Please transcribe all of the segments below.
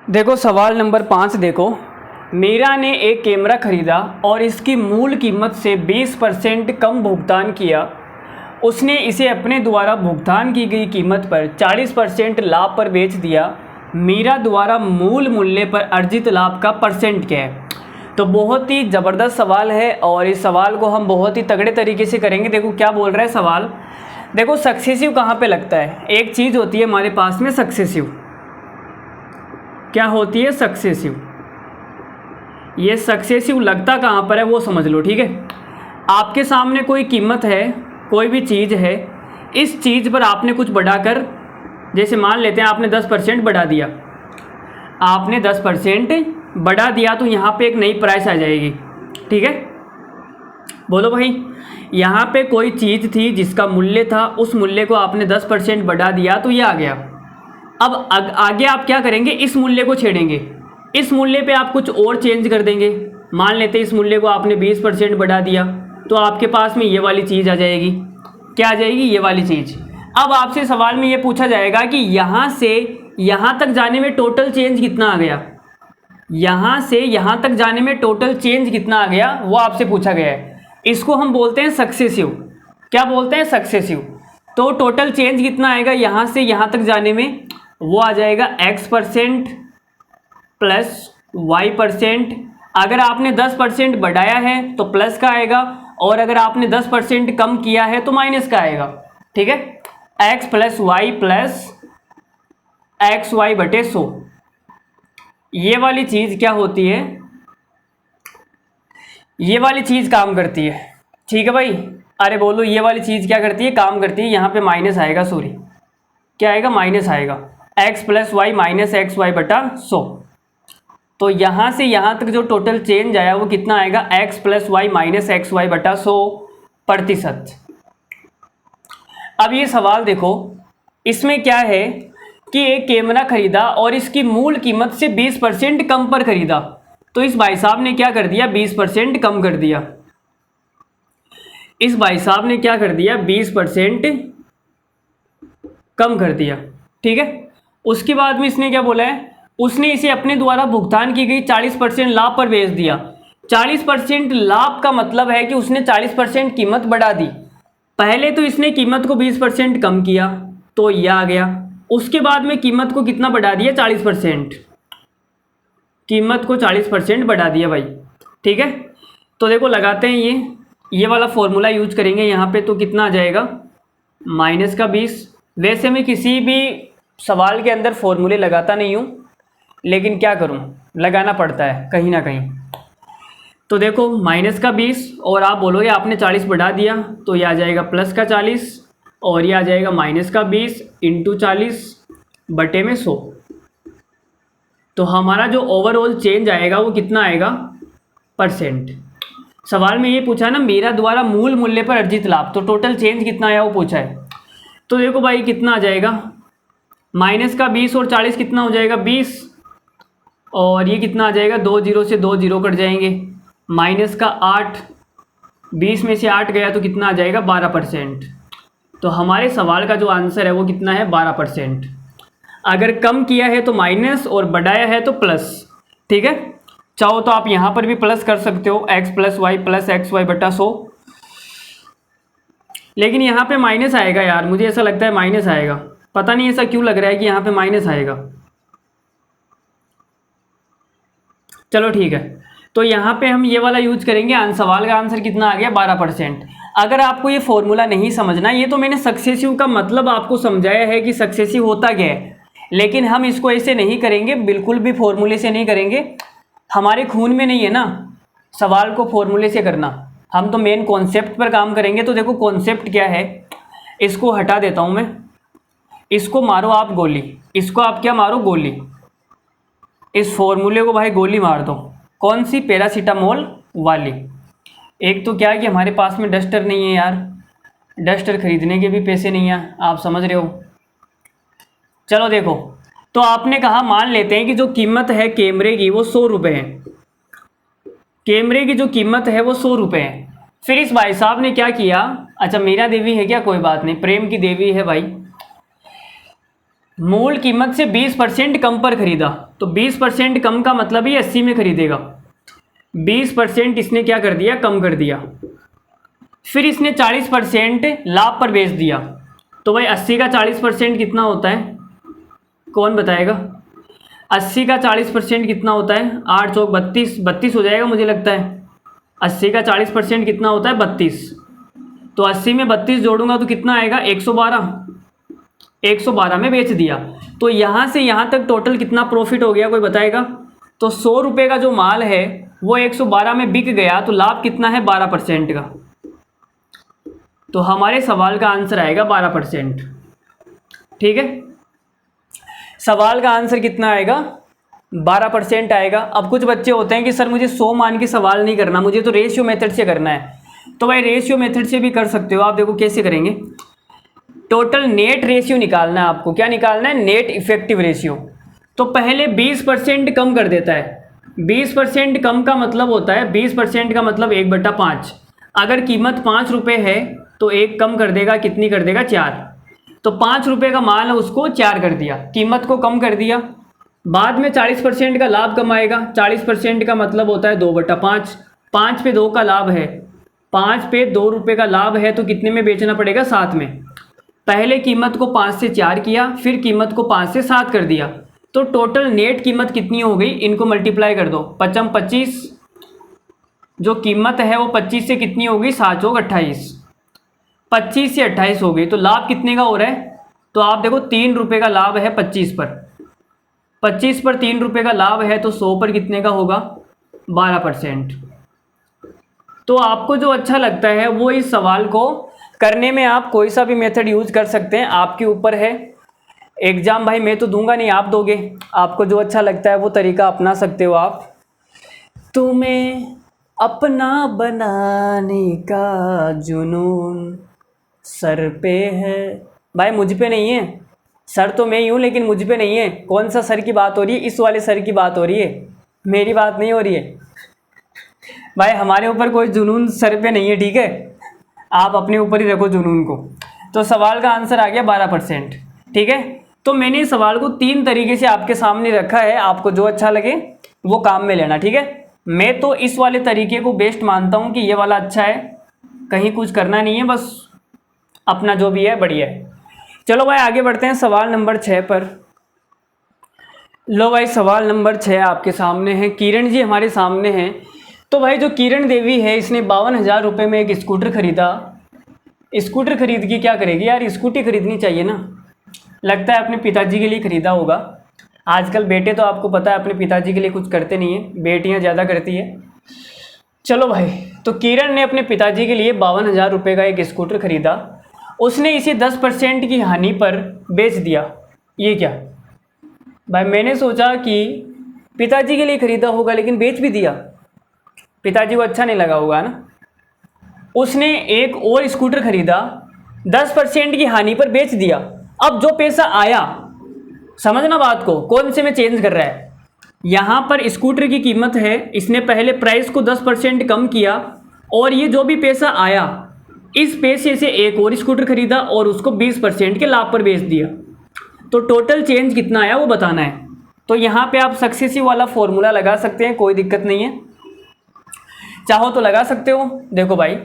देखो सवाल नंबर 5 देखो। मीरा ने एक कैमरा खरीदा और इसकी मूल कीमत से 20% कम भुगतान किया। उसने इसे अपने द्वारा भुगतान की गई कीमत पर 40% लाभ पर बेच दिया। मीरा द्वारा मूल मूल्य पर अर्जित लाभ का परसेंट क्या है? तो बहुत ही ज़बरदस्त सवाल है और इस सवाल को हम बहुत ही तगड़े तरीके से करेंगे। देखो क्या बोल रहा है सवाल। देखो सक्सेसिव कहाँ पे लगता है? एक चीज़ होती है हमारे पास में सक्सेसिव। क्या होती है? सक्सेसिव। ये सक्सेसिव लगता कहाँ पर है वो समझ लो, ठीक है। आपके सामने कोई कीमत है, कोई भी चीज़ है, इस चीज़ पर आपने कुछ बढ़ाकर, जैसे मान लेते हैं आपने 10% बढ़ा दिया, आपने 10% बढ़ा दिया तो यहाँ पे एक नई प्राइस आ जाएगी, ठीक है। बोलो भाई, यहाँ पे कोई चीज़ थी जिसका मूल्य था, उस मूल्य को आपने 10% बढ़ा दिया तो ये आ गया। अब आगे आप क्या करेंगे? इस मूल्य को छेड़ेंगे, इस मूल्य पे आप कुछ और चेंज कर देंगे। मान लेते हैं इस मूल्य को आपने 20% बढ़ा दिया तो आपके पास में ये वाली चीज़ आ जाएगी। क्या आ जाएगी? ये वाली चीज़। अब आपसे सवाल में ये पूछा जाएगा कि यहाँ से यहाँ तक जाने में टोटल चेंज कितना आ गया, यहाँ से यहाँ तक जाने में टोटल चेंज कितना आ गया, वो आपसे पूछा गया है। इसको हम बोलते हैं सक्सेसिव। क्या बोलते हैं? सक्सेसिव। तो टोटल चेंज कितना आएगा यहाँ से यहाँ तक जाने में? वो आ जाएगा X% प्लस Y%। अगर आपने 10% बढ़ाया है तो प्लस का आएगा, और अगर आपने 10% कम किया है तो माइनस का आएगा, ठीक है। X plus y plus XY बटे 100। ये वाली चीज़ क्या होती है? ये वाली चीज़ काम करती है, ठीक है भाई। अरे बोलो, ये वाली चीज़ क्या करती है? काम करती है। यहाँ पे माइनस आएगा, सॉरी क्या आएगा? माइनस आएगा। X plus y minus XY बटा 100। तो यहाँ से यहाँ तक जो टोटल चेंज आया वो कितना आएगा? X plus y minus XY बटा 100%। अब ये सवाल देखो, इसमें क्या है कि एक कैमरा खरीदा और इसकी मूल कीमत से 20% कम पर खरीदा। तो इस भाई साहब ने क्या कर दिया? 20% कम कर दिया। इस भाई साहब ने क्या कर दिया? 20% कम कर दिया, ठीक है। उसके बाद में इसने क्या बोला है? उसने इसे अपने द्वारा भुगतान की गई 40% लाभ पर बेच दिया। 40% लाभ का मतलब है कि उसने 40% कीमत बढ़ा दी। पहले तो इसने कीमत को 20% कम किया तो यह आ गया। उसके बाद में कीमत को कितना बढ़ा दिया? 40%। कीमत को 40% बढ़ा दिया भाई, ठीक है। तो देखो लगाते हैं ये वाला फॉर्मूला यूज करेंगे यहाँ पे, तो कितना आ जाएगा? -20। वैसे मैं किसी भी सवाल के अंदर फॉर्मूले लगाता नहीं हूँ, लेकिन क्या करूँ, लगाना पड़ता है कहीं ना कहीं। तो देखो -20 और आप बोलोगे आपने 40 बढ़ा दिया तो ये आ जाएगा +40, और ये आ जाएगा -20 × 40 बटे में 100। तो हमारा जो ओवरऑल चेंज आएगा वो कितना आएगा? परसेंट। सवाल में ये पूछा ना, मेरा द्वारा मूल मूल्य पर अर्जित लाभ, तो टोटल चेंज कितना आया वो पूछा है। तो देखो भाई कितना आ जाएगा? -20 और 40 कितना हो जाएगा? 20, और ये कितना आ जाएगा? 2 0 से 2 0 कट जाएंगे। -8, 20 में से 8 गया तो कितना आ जाएगा? 12%। तो हमारे सवाल का जो आंसर है वो कितना है? 12%। अगर कम किया है तो माइनस और बढ़ाया है तो प्लस, ठीक है। चाहो तो आप यहाँ पर भी प्लस कर सकते हो, X plus y plus XY बटा 100, लेकिन यहाँ पे माइनस आएगा यार, मुझे ऐसा लगता है माइनस आएगा। पता नहीं ऐसा क्यों लग रहा है कि यहाँ पे माइनस आएगा। चलो ठीक है, तो यहाँ पे हम ये वाला यूज करेंगे। सवाल का आंसर कितना आ गया? 12%। अगर आपको ये फॉर्मूला नहीं समझना, ये तो मैंने सक्सेसिव का मतलब आपको समझाया है कि सक्सेसिव होता क्या है, लेकिन हम इसको ऐसे नहीं करेंगे, बिल्कुल भी फॉर्मूले से नहीं करेंगे। हमारे खून में नहीं है ना सवाल को फॉर्मूले से करना, हम तो मेन कॉन्सेप्ट पर काम करेंगे। तो देखो कॉन्सेप्ट क्या है, इसको हटा देता हूँ मैं। इसको मारो आप गोली, इसको आप क्या मारो? गोली। इस फॉर्मूले को भाई गोली मार दो। कौन सी? पैरासीटामोल वाली। एक तो क्या है कि हमारे पास में डस्टर नहीं है यार, डस्टर खरीदने के भी पैसे नहीं हैं, आप समझ रहे हो। चलो देखो, तो आपने कहा मान लेते हैं कि जो कीमत है कैमरे की वो 100 रुपये है। कैमरे की जो कीमत है वो 100 रुपये है। फिर इस भाई साहब ने क्या किया? अच्छा मीरा देवी है क्या? कोई बात नहीं, प्रेम की देवी है भाई। मूल कीमत से 20% कम पर खरीदा, तो 20% कम का मतलब ही 80 में खरीदेगा। 20% इसने क्या कर दिया, कम कर दिया। फिर इसने 40% लाभ पर बेच दिया, तो भाई 80 का 40% कितना होता है, कौन बताएगा? 80 का 40% कितना होता है? 8 चौक 32, 32 हो जाएगा मुझे लगता है। 80 का 40% कितना होता है? 32। तो 80 में 32 जोड़ूंगा तो कितना आएगा? 112। 112 में बेच दिया। तो यहाँ से यहाँ तक टोटल कितना प्रॉफिट हो गया, कोई बताएगा? तो 100 रुपये का जो माल है वो 112 में बिक गया, तो लाभ कितना है? 12% का। तो हमारे सवाल का आंसर आएगा 12%। ठीक है, सवाल का आंसर कितना आएगा? 12% आएगा। अब कुछ बच्चे होते हैं कि सर मुझे 100 मान के सवाल नहीं करना, मुझे तो रेशियो मेथड से करना है। तो भाई रेशियो मेथड से भी कर सकते हो आप। देखो कैसे करेंगे, टोटल नेट रेशियो निकालना है आपको। क्या निकालना है? Net effective ratio. तो पहले 20% कम कर देता है। 20% कम का मतलब होता है, 20% का मतलब 1/5। अगर कीमत 5 रुपये है तो 1 कम कर देगा, कितनी कर देगा? 4। तो 5 रुपये का माल है, उसको 4 कर दिया, कीमत को कम कर दिया। बाद में 40% का लाभ कमाएगा। 40% का मतलब होता है 2/5। 5 पे 2 का लाभ है, 5 पे 2 रुपये का लाभ है, तो कितने में बेचना पड़ेगा? 7 में। पहले कीमत को 5 से 4 किया, फिर कीमत को 5 से 7 कर दिया। तो टोटल नेट कीमत कितनी हो गई? इनको मल्टीप्लाई कर दो। 5 25, जो कीमत है वो 25 से कितनी हो गई? 7 चौक 28। 25 से 28 हो गई। तो लाभ कितने का हो रहा है? तो आप देखो 3 रुपये का लाभ है 25 पर। 25 पर 3 रुपये का लाभ है, तो 100 पर कितने का होगा? 12%। तो आपको जो अच्छा लगता है वो इस सवाल को करने में आप कोई सा भी मेथड यूज कर सकते हैं, आपके ऊपर है। एग्जाम भाई मैं तो दूंगा नहीं, आप दोगे। आपको जो अच्छा लगता है वो तरीका अपना सकते हो आप। तुम्हें अपना बनाने का जुनून सर पे है। भाई मुझ पे नहीं है, सर तो मैं ही हूँ लेकिन मुझ पे नहीं है। कौन सा सर की बात हो रही है? इस वाले सर की बात हो रही है, मेरी बात नहीं हो रही है। भाई हमारे ऊपर कोई जुनून सर पे नहीं है, ठीक है? आप अपने ऊपर ही रखो जुनून को। तो सवाल का आंसर आ गया 12%। ठीक है, तो मैंने इस सवाल को 3 तरीके से आपके सामने रखा है, आपको जो अच्छा लगे वो काम में लेना। ठीक है, मैं तो इस वाले तरीके को बेस्ट मानता हूँ कि ये वाला अच्छा है, कहीं कुछ करना नहीं है, बस अपना जो भी है बढ़िया है। चलो भाई आगे बढ़ते हैं सवाल नंबर 6 पर। लो भाई सवाल नंबर 6 आपके सामने है, किरण जी हमारे सामने हैं। तो भाई जो किरण देवी है इसने 52,000 रुपये में एक स्कूटर खरीदा। स्कूटर खरीद के क्या करेगी यार? स्कूटी खरीदनी चाहिए ना। लगता है अपने पिताजी के लिए खरीदा होगा। आजकल बेटे तो आपको पता है अपने पिताजी के लिए कुछ करते नहीं है, बेटियां ज़्यादा करती है। चलो भाई, तो किरण ने अपने पिताजी के लिए 52,000 रुपये का एक स्कूटर खरीदा। उसने इसे 10% की हानि पर बेच दिया। ये क्या भाई? मैंने सोचा कि पिताजी के लिए खरीदा होगा लेकिन बेच भी दिया, पिताजी को अच्छा नहीं लगा होगा ना। उसने एक और स्कूटर खरीदा, 10% की हानि पर बेच दिया। अब जो पैसा आया, समझना बात को, कौन से में चेंज कर रहा है। यहाँ पर स्कूटर की कीमत है, इसने पहले प्राइस को 10% कम किया, और ये जो भी पैसा आया इस पैसे से एक और स्कूटर खरीदा और उसको 20% के लाभ पर बेच दिया। तो टोटल चेंज कितना आया वो बताना है। तो यहाँ पे आप सक्सेसिव वाला फॉर्मूला लगा सकते हैं, कोई दिक्कत नहीं है, चाहो तो लगा सकते हो। देखो भाई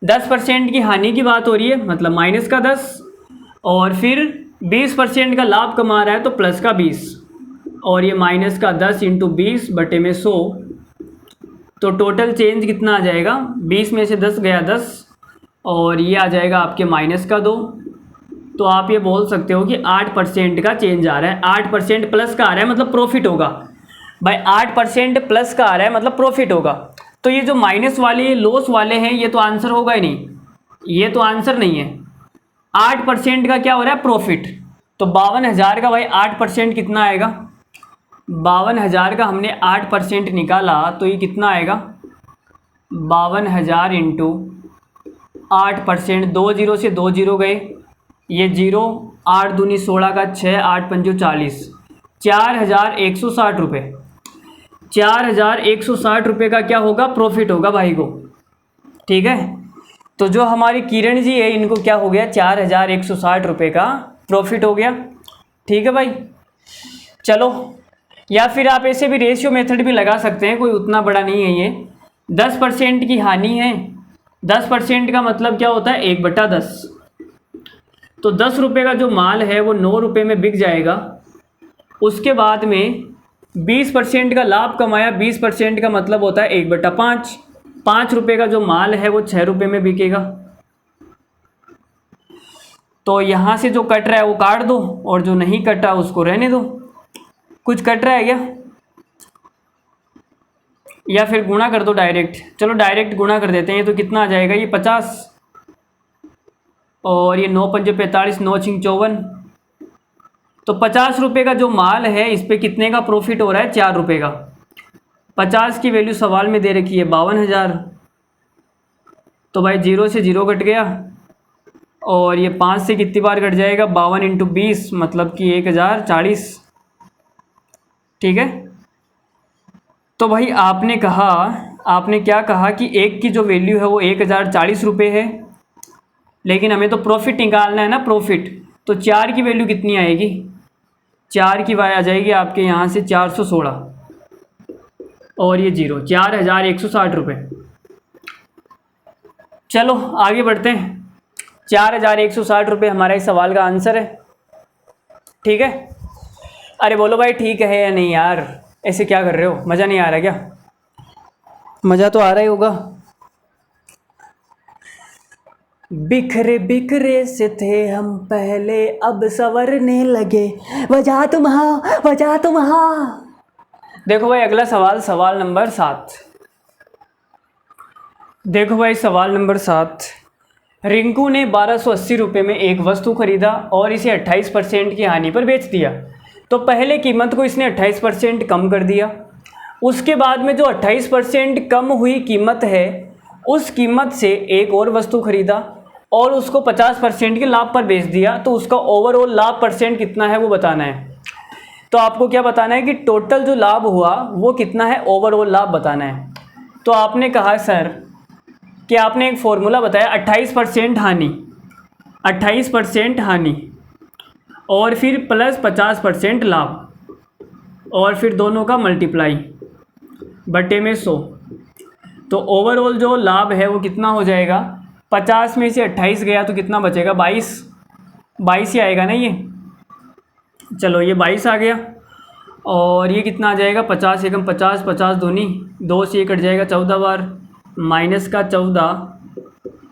10% की हानि की बात हो रही है, मतलब माइनस का 10, और फिर 20% का लाभ कमा रहा है तो प्लस का 20, और ये माइनस का 10 इंटू 20 बटे में 100। तो टोटल चेंज कितना आ जाएगा? 20 में से 10 गया 10, और ये आ जाएगा आपके माइनस का 2। तो आप ये बोल सकते हो कि 8% का चेंज आ रहा है। 8% प्लस का आ रहा है मतलब प्रॉफिट होगा भाई। 8% प्लस का आ रहा है मतलब प्रॉफिट होगा। तो ये जो माइनस वाले लॉस वाले हैं ये तो आंसर होगा ही नहीं, ये तो आंसर नहीं है। 8% का क्या हो रहा है? प्रॉफिट। तो 52,000 का भाई 8% कितना आएगा? 52,000 का हमने 8% निकाला तो ये कितना आएगा? 52,000 इंटू 8%। 2 जीरो से 2 जीरो गए, ये 0, 8 दूनी 16 का 6, 8 पंजो 40, 4,160 रुपये। 4,160 रुपये का क्या होगा? प्रॉफिट होगा भाई को। ठीक है, तो जो हमारी किरण जी है इनको क्या हो गया? 4,160 रुपये का प्रॉफिट हो गया। ठीक है भाई। चलो, या फिर आप ऐसे भी रेशियो मेथड भी लगा सकते हैं, कोई उतना बड़ा नहीं है ये। 10% की हानि है, 10% का मतलब क्या होता है 1/10। तो 10 रुपये का जो माल है वो 9 रुपये में बिक जाएगा। उसके बाद में 20% का लाभ कमाया, 20% का मतलब होता है 1/5। 5 रुपये का जो माल है वो 6 रुपये में बिकेगा। तो यहाँ से जो कट रहा है वो काट दो, और जो नहीं कटा उसको रहने दो। कुछ कट रहा है क्या? या फिर गुणा कर दो डायरेक्ट। चलो डायरेक्ट गुणा कर देते हैं। तो कितना आ जाएगा ये 50, और ये 9 पंजे 45, 9 छिंग 54। तो 50 रुपये का जो माल है इस पर कितने का प्रॉफिट हो रहा है? 4 रुपये का। 50 की वैल्यू सवाल में दे रखी है 52,000। तो भाई 0 से 0 कट गया, और ये 5 से कितनी बार कट जाएगा? 52 × 20 मतलब कि 1040। ठीक है। तो भाई आपने क्या कहा कि एक की जो वैल्यू है वो 1040 रुपये है, लेकिन हमें तो प्रॉफिट निकालना है ना, प्रॉफिट। तो 4 की वैल्यू कितनी आएगी? 4 की आ जाएगी आपके यहाँ से 416, और ये 0, 4160 रुपये। चलो आगे बढ़ते हैं। 4160 रुपये हमारा इस सवाल का आंसर है। ठीक है। अरे बोलो भाई ठीक है या नहीं यार? ऐसे क्या कर रहे हो? मज़ा नहीं आ रहा क्या? मज़ा तो आ रहा ही होगा। बिखरे बिखरे से थे हम पहले, अब संवरने लगे, वजह तुम हाँ, वजह तुम हाँ। देखो भाई अगला सवाल, सवाल नंबर 7। देखो भाई सवाल नंबर 7। रिंकू ने 1280 रुपये में एक वस्तु खरीदा और इसे 28% की हानि पर बेच दिया। तो पहले कीमत को इसने 28% कम कर दिया। उसके बाद में जो 28% कम हुई कीमत है, उस कीमत से एक और वस्तु खरीदा और उसको 50% के लाभ पर बेच दिया। तो उसका ओवरऑल लाभ परसेंट कितना है वो बताना है। तो आपको क्या बताना है कि टोटल जो लाभ हुआ वो कितना है, ओवरऑल लाभ बताना है। तो आपने कहा सर कि आपने एक फॉर्मूला बताया 28% हानि, 28% हानि और फिर प्लस 50% लाभ, और फिर दोनों का मल्टीप्लाई बटे में 100। तो ओवरऑल जो लाभ है वो कितना हो जाएगा? 50 में से 28 गया तो कितना बचेगा? 22 ही आएगा ना ये। चलो ये 22 आ गया, और ये कितना आ जाएगा? 50 एकम 50, 50 दूनी 2 से ये कट जाएगा 14 बार, माइनस का 14।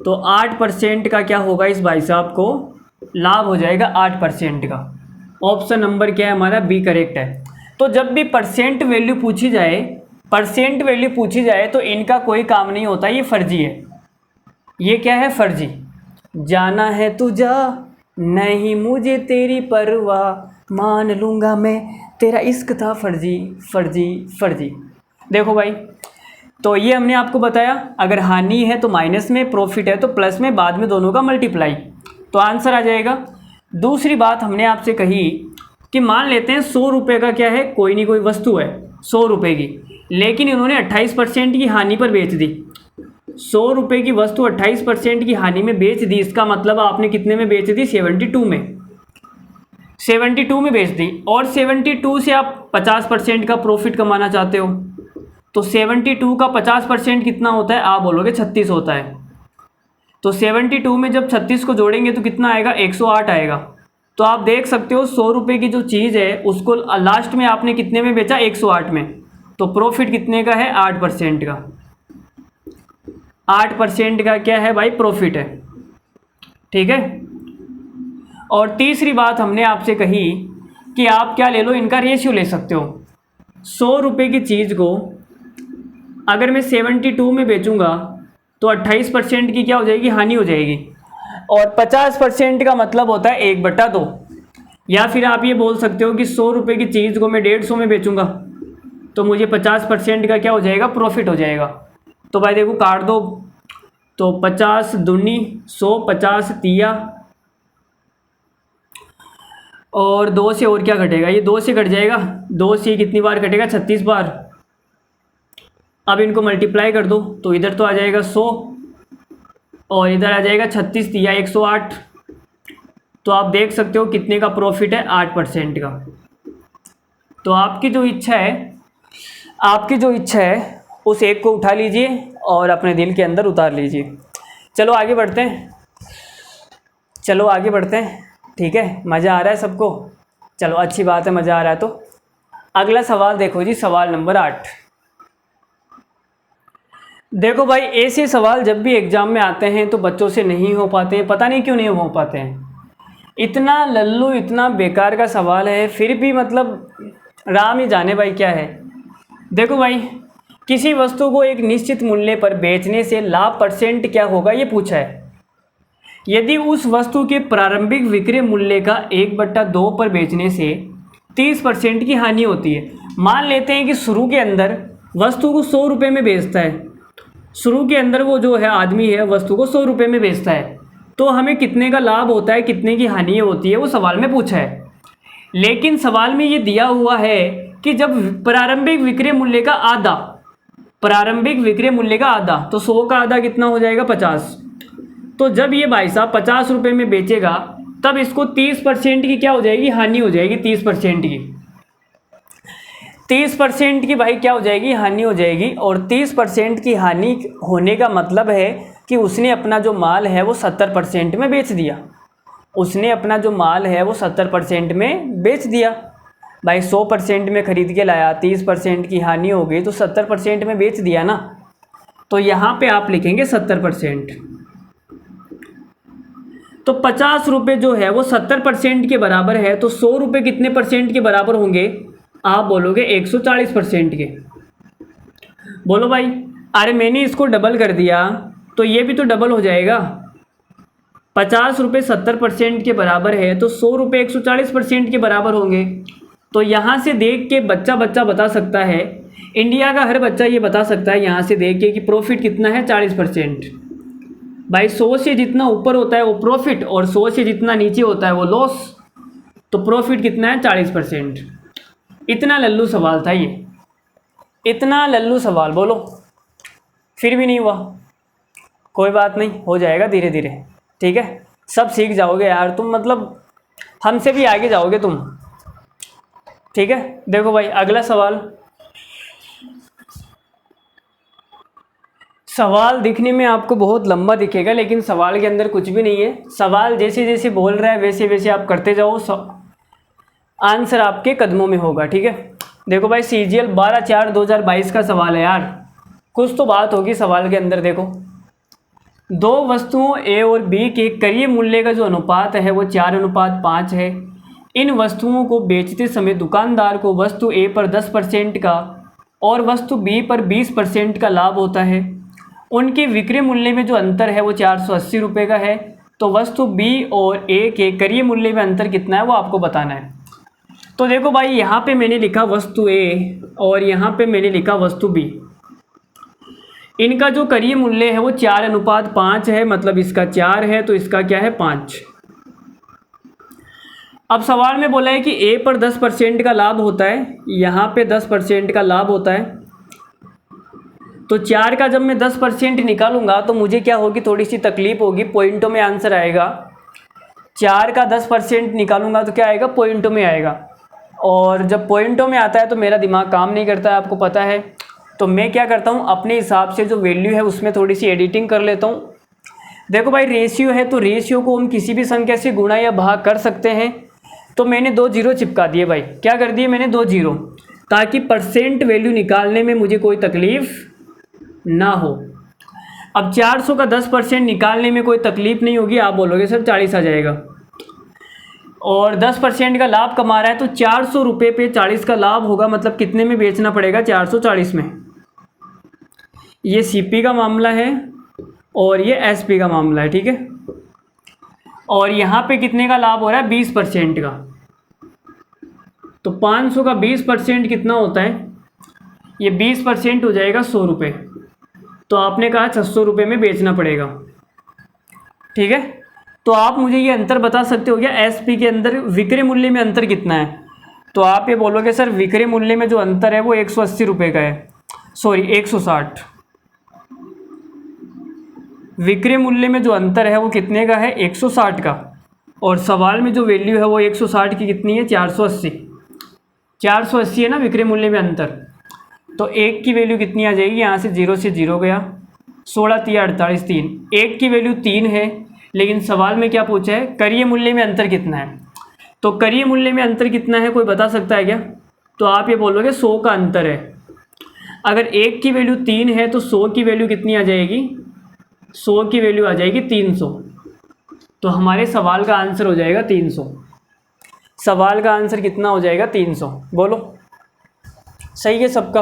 तो 8% का क्या होगा इस भाई साहब को? लाभ हो जाएगा 8% का। ऑप्शन नंबर क्या है हमारा? बी करेक्ट है। तो जब भी परसेंट वैल्यू पूछी जाए तो इनका कोई काम नहीं होता, ये फर्जी है। ये क्या है? फर्जी। जाना है तुझा नहीं मुझे तेरी परवाह, मान लूँगा मैं तेरा इश्क था फर्जी फर्जी फर्जी। देखो भाई, तो ये हमने आपको बताया, अगर हानि है तो माइनस में, प्रॉफिट है तो प्लस में, बाद में दोनों का मल्टीप्लाई, तो आंसर आ जाएगा। दूसरी बात हमने आपसे कही कि मान लेते हैं 100 रुपये का क्या है, कोई नहीं कोई वस्तु है 100 रुपये की, लेकिन इन्होंने 28% की हानि पर बेच दी। 100 रुपये की वस्तु 28% की हानि में बेच दी, इसका मतलब आपने कितने में बेच दी? 72 में। 72 में बेच दी, और 72 से आप 50% का प्रॉफिट कमाना चाहते हो। तो 72 का 50% कितना होता है? आप बोलोगे 36 होता है। तो 72 में जब 36 को जोड़ेंगे तो कितना आएगा? 108 आएगा। तो आप देख सकते हो 100 रुपये की जो चीज़ है उसको लास्ट में आपने कितने में बेचा? 108 में। तो प्रॉफिट कितने का है? 8% का। 8% का क्या है भाई? प्रॉफिट है। ठीक है। और तीसरी बात हमने आपसे कही कि आप क्या ले लो, इनका रेशियो ले सकते हो। 100 रुपये की चीज़ को अगर मैं 72 में बेचूंगा तो 28% की क्या हो जाएगी? हानि हो जाएगी। और 50% का मतलब होता है 1/2। या फिर आप ये बोल सकते हो कि 100 रुपये की चीज़ को मैं 150 में बेचूंगा तो मुझे 50% का क्या हो जाएगा? प्रॉफिट हो जाएगा। तो भाई देखो काट दो, तो 50 दूनी 100, 50 तिया, और 2 से और क्या घटेगा? ये 2 से घट जाएगा, 2 से कितनी बार घटेगा? 36 बार। अब इनको मल्टीप्लाई कर दो, तो इधर तो आ जाएगा 100 और इधर आ जाएगा 36 तिया 108। तो आप देख सकते हो कितने का प्रॉफिट है, 8% का। तो आपकी जो इच्छा है उस एक को उठा लीजिए और अपने दिल के अंदर उतार लीजिए। चलो आगे बढ़ते हैं। ठीक है, मज़ा आ रहा है सबको? चलो अच्छी बात है, मज़ा आ रहा है। तो अगला सवाल देखो जी, सवाल नंबर 8। देखो भाई, ऐसे सवाल जब भी एग्ज़ाम में आते हैं तो बच्चों से नहीं हो पाते हैं, पता नहीं क्यों नहीं हो पाते हैं। इतना लल्लू, इतना बेकार का सवाल है, फिर भी मतलब राम ही जाने भाई क्या है। देखो भाई, किसी वस्तु को एक निश्चित मूल्य पर बेचने से लाभ परसेंट क्या होगा, ये पूछा है। यदि उस वस्तु के प्रारंभिक विक्रय मूल्य का 1/2 पर बेचने से 30% की हानि होती है। मान लेते हैं कि शुरू के अंदर वस्तु को 100 रुपये में बेचता है। शुरू के अंदर वो जो है आदमी है वस्तु को 100 रुपये में बेचता है, तो हमें कितने का लाभ होता है, कितने की हानि होती है, वो सवाल में पूछा है। लेकिन सवाल में ये दिया हुआ है कि जब प्रारंभिक विक्रय मूल्य का आधा, तो 100 का आधा कितना हो जाएगा, 50। तो जब ये भाई साहब 50 रुपये में बेचेगा तब इसको 30% की क्या हो जाएगी, हानि हो जाएगी। 30% की भाई क्या हो जाएगी, हानि हो जाएगी। और 30% की हानि होने का मतलब है कि उसने अपना जो माल है वो 70% में बेच दिया। भाई 100% में ख़रीद के लाया, 30% की हानि हो गई तो 70% में बेच दिया ना। तो यहाँ पे आप लिखेंगे 70%। तो 50 रुपये जो है वो 70% के बराबर है, तो 100 रुपये कितने परसेंट के बराबर होंगे, आप बोलोगे 140% के। बोलो भाई, अरे मैंने इसको डबल कर दिया तो ये भी तो डबल हो जाएगा। 50 रुपये 70% के बराबर है तो 100 रुपये 140% के बराबर होंगे। तो यहाँ से देख के बच्चा बता सकता है, इंडिया का हर बच्चा ये बता सकता है यहाँ से देख के कि प्रॉफिट कितना है, 40%। भाई 100 से जितना ऊपर होता है वो प्रॉफिट और 100 से जितना नीचे होता है वो लॉस। तो प्रॉफिट कितना है, 40%। इतना लल्लू सवाल था ये, इतना लल्लू सवाल। बोलो, फिर भी नहीं हुआ, कोई बात नहीं, हो जाएगा धीरे धीरे। ठीक है, सब सीख जाओगे यार तुम, मतलब हमसे भी आगे जाओगे तुम। ठीक है, देखो भाई अगला सवाल दिखने में आपको बहुत लंबा दिखेगा लेकिन सवाल के अंदर कुछ भी नहीं है। सवाल जैसे जैसे बोल रहा है वैसे वैसे आप करते जाओ, आंसर आपके कदमों में होगा। ठीक है, देखो भाई CGL 12/4/2022 का सवाल है यार, कुछ तो बात होगी सवाल के अंदर। देखो, दो वस्तुओं A और B के क्रय मूल्य का जो अनुपात है वो 4:5 है। इन वस्तुओं को बेचते समय दुकानदार को वस्तु A पर 10% का और वस्तु B पर 20% का लाभ होता है। उनके विक्रय मूल्य में जो अंतर है वो 480 रुपये का है। तो वस्तु B और A के क्रय मूल्य में अंतर कितना है वो आपको बताना है। तो देखो भाई, यहाँ पे मैंने लिखा वस्तु A और यहाँ पे मैंने लिखा वस्तु B। इनका जो क्रय मूल्य है वो 4:5 है, मतलब इसका 4 है तो इसका क्या है, 5। अब सवाल में बोला है कि A पर 10% का लाभ होता है, यहाँ पे 10% का लाभ होता है। तो 4 का जब मैं 10% निकालूंगा तो मुझे क्या होगी, थोड़ी सी तकलीफ होगी, पॉइंटों में आंसर आएगा। 4 का 10% निकालूंगा तो क्या आएगा, पॉइंटों में आएगा। और जब पॉइंटों में आता है तो मेरा दिमाग काम नहीं करता है, आपको पता है। तो मैं क्या करता हूँ, अपने हिसाब से जो वैल्यू है उसमें थोड़ी सी एडिटिंग कर लेता हूँ। देखो भाई, रेशियो है तो रेशियो को हम किसी भी संख्या से गुणा या भाग कर सकते हैं। तो मैंने 2 जीरो चिपका दिए भाई, क्या कर दिए मैंने, 2 जीरो, ताकि परसेंट वैल्यू निकालने में मुझे कोई तकलीफ ना हो। अब 400 का 10% निकालने में कोई तकलीफ नहीं होगी, आप बोलोगे सर 40 आ जाएगा। और 10% का लाभ कमा रहा है तो 400 रुपये पे 40 का लाभ होगा, मतलब कितने में बेचना पड़ेगा, 440 में। ये CP का मामला है और ये SP का मामला है। ठीक है, और यहाँ पे कितने का लाभ हो रहा है, 20% का। तो 500 का 20% कितना होता है, ये 20% हो जाएगा 100 रुपये। तो आपने कहा 600 रुपये में बेचना पड़ेगा। ठीक है, तो आप मुझे ये अंतर बता सकते हो क्या, SP के अंदर विक्रय मूल्य में अंतर कितना है। तो आप ये बोलोगे सर विक्रय मूल्य में जो अंतर है वो 180 रुपये का है, सॉरी 160। विक्रय मूल्य में जो अंतर है वो कितने का है, 160 का। और सवाल में जो वैल्यू है वो 160 की कितनी है, 480। 480 है ना विक्रय मूल्य में अंतर। तो 1 की वैल्यू कितनी आ जाएगी, यहाँ से 0 से 0 गया, 16 3 48 3। 1 की वैल्यू 3 है, लेकिन सवाल में क्या पूछा है, करीय मूल्य में अंतर कितना है। तो करीय मूल्य में अंतर कितना है, कोई बता सकता है क्या। तो आप ये बोलोगे 100 का अंतर है। अगर 1 की वैल्यू 3 है तो 100 की वैल्यू कितनी आ जाएगी, 100 की वैल्यू आ जाएगी 300। तो हमारे सवाल का आंसर हो जाएगा 300। सवाल का आंसर कितना हो जाएगा, 300। बोलो सही है सबका।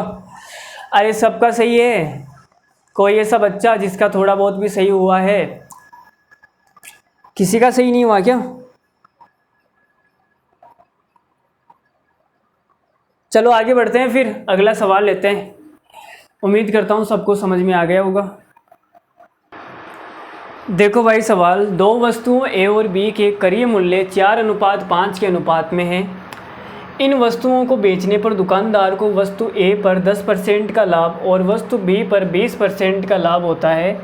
अरे सबका सही है, कोई ऐसा बच्चा जिसका थोड़ा बहुत भी सही हुआ है, किसी का सही नहीं हुआ क्या। चलो आगे बढ़ते हैं, फिर अगला सवाल लेते हैं। उम्मीद करता हूँ सबको समझ में आ गया होगा। देखो भाई सवाल, दो वस्तुओं ए और बी के करीय मूल्य 4:5 के अनुपात में है। इन वस्तुओं को बेचने पर दुकानदार को वस्तु ए पर 10% का लाभ और वस्तु बी पर 20% का लाभ होता है,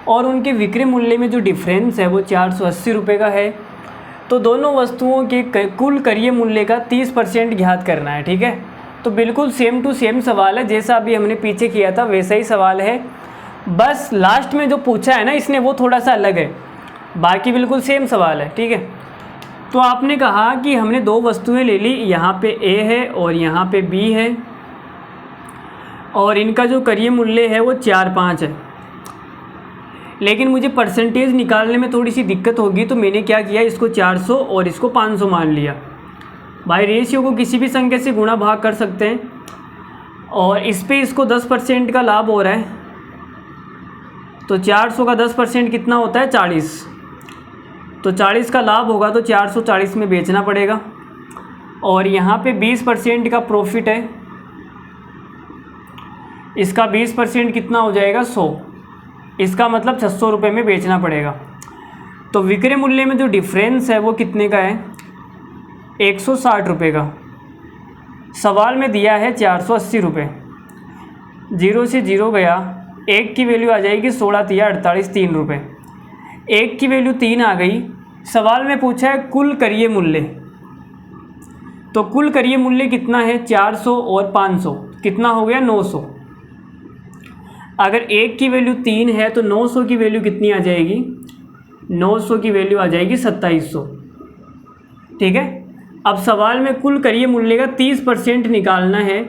और उनके विक्रय मूल्य में जो डिफरेंस है वो 480 रुपये का है। तो दोनों वस्तुओं के कुल करीय मूल्य का 30% ज्ञात करना है। ठीक है, तो बिल्कुल सेम टू सेम सवाल है, जैसा अभी हमने पीछे किया था वैसा ही सवाल है। बस लास्ट में जो पूछा है ना इसने वो थोड़ा सा अलग है, बाकी बिल्कुल सेम सवाल है। ठीक है, तो आपने कहा कि हमने दो वस्तुएं ले ली, यहाँ पे ए है और यहाँ पे बी है, और इनका जो करीय मूल्य है वो 4-5 है। लेकिन मुझे परसेंटेज निकालने में थोड़ी सी दिक्कत होगी, तो मैंने क्या किया, इसको 400 और इसको 500 मान लिया। भाई रेशियो को किसी भी संख्या से गुणा भाग कर सकते हैं, और इस पे इसको 10% का लाभ हो रहा है। तो 400 का 10% कितना होता है, 40। तो 40 का लाभ होगा तो 440 में बेचना पड़ेगा। और यहाँ पे 20% का प्रॉफिट है, इसका 20% कितना हो जाएगा, 100। इसका मतलब 600 रुपये में बेचना पड़ेगा। तो विक्रय मूल्य में जो डिफरेंस है वो कितने का है, 160 रुपये का। सवाल में दिया है 480 रुपये। 0 से 0 गया, 1 की वैल्यू आ जाएगी 16 3 48 3 रुपये। 1 की वैल्यू 3 आ गई। सवाल में पूछा है कुल करीय मूल्य, तो कुल करीय मूल्य कितना है, 400 और 500 कितना हो गया, 900। अगर 1 की वैल्यू 3 है तो 900 की वैल्यू कितनी आ जाएगी, 900 की वैल्यू आ जाएगी 2700। ठीक है, अब सवाल में कुल करीय मूल्य का 30% निकालना है।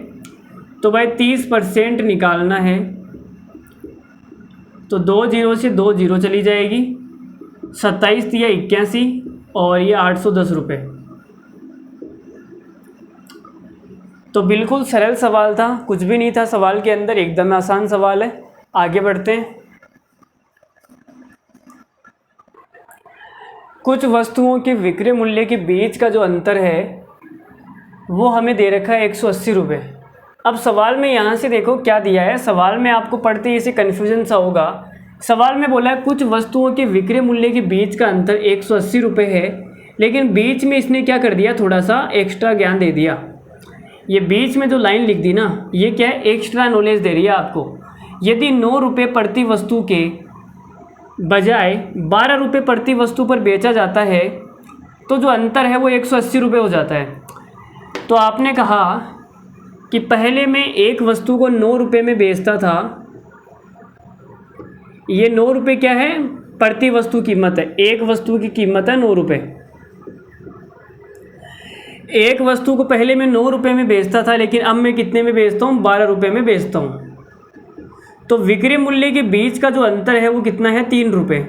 तो भाई 30% निकालना है तो 2 0 से 2 0 चली जाएगी, 27 3 81 और ये 810 रुपये। तो बिल्कुल सरल सवाल था, कुछ भी नहीं था सवाल के अंदर, एकदम आसान सवाल है। आगे बढ़ते हैं। कुछ वस्तुओं के विक्रय मूल्य के बीच का जो अंतर है वो हमें दे रखा है 180 रुपये। अब सवाल में यहाँ से देखो क्या दिया है, सवाल में आपको पढ़ते ही इसे कन्फ्यूजन सा होगा। सवाल में बोला है कुछ वस्तुओं के विक्रय मूल्य के बीच का अंतर 180 रुपये है, लेकिन बीच में इसने क्या कर दिया, थोड़ा सा एक्स्ट्रा ज्ञान दे दिया। ये बीच में जो लाइन लिख दी ना, ये क्या है, एक्स्ट्रा नॉलेज दे रही है आपको। यदि 9 रुपये प्रति वस्तु के बजाय 12 रुपये प्रति वस्तु पर बेचा जाता है तो जो अंतर है वो 180 रुपये हो जाता है। तो आपने कहा कि पहले मैं एक वस्तु को 9 रुपये में बेचता था, ये 9 रुपये क्या है, प्रति वस्तु कीमत है, एक वस्तु की कीमत है 9 रुपये। एक वस्तु को पहले मैं 9 रुपये में बेचता था, लेकिन अब मैं कितने में बेचता हूँ, 12 रुपये में बेचता हूँ। तो विक्रय मूल्य के बीच का जो अंतर है वो कितना है, 3 रुपये।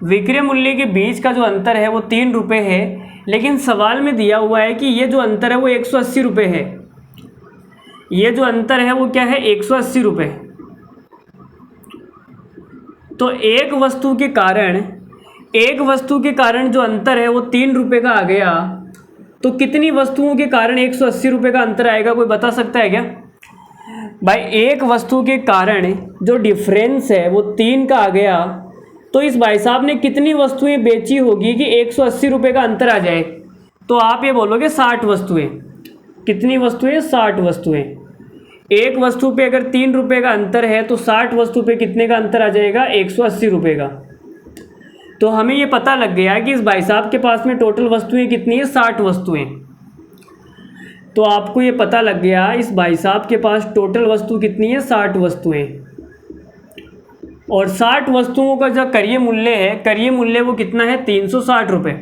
विक्रय मूल्य के बीच का जो अंतर है वो 3 रुपये है, लेकिन सवाल में दिया हुआ है कि ये जो अंतर है वो 180 रुपये है। ये जो अंतर है वो क्या है, 180 रुपये। तो एक वस्तु के कारण जो अंतर है वो 3 रुपये का आ गया, तो कितनी वस्तुओं के कारण 180 रुपये का अंतर आएगा, कोई बता सकता है क्या। भाई एक वस्तु के कारण जो डिफरेंस है वो 3 का आ गया, तो इस भाई साहब ने कितनी वस्तुएं बेची होगी कि 180 रुपये का अंतर आ जाए। तो आप ये बोलोगे 60 वस्तुएं। कितनी वस्तुएं, 60 वस्तुएं। एक वस्तु पे अगर 3 रुपये का अंतर है तो 60 वस्तु पे कितने का अंतर आ जाएगा, 180 रुपये का। तो हमें ये पता लग गया कि इस भाई साहब के पास में टोटल वस्तुएं कितनी है, 60 वस्तुएं। तो आपको ये पता लग गया इस भाई साहब के पास टोटल वस्तु कितनी है, 60 वस्तुएं। और 60 वस्तुओं का जो क्रय मूल्य है, क्रय मूल्य वो कितना है, 360 रुपये।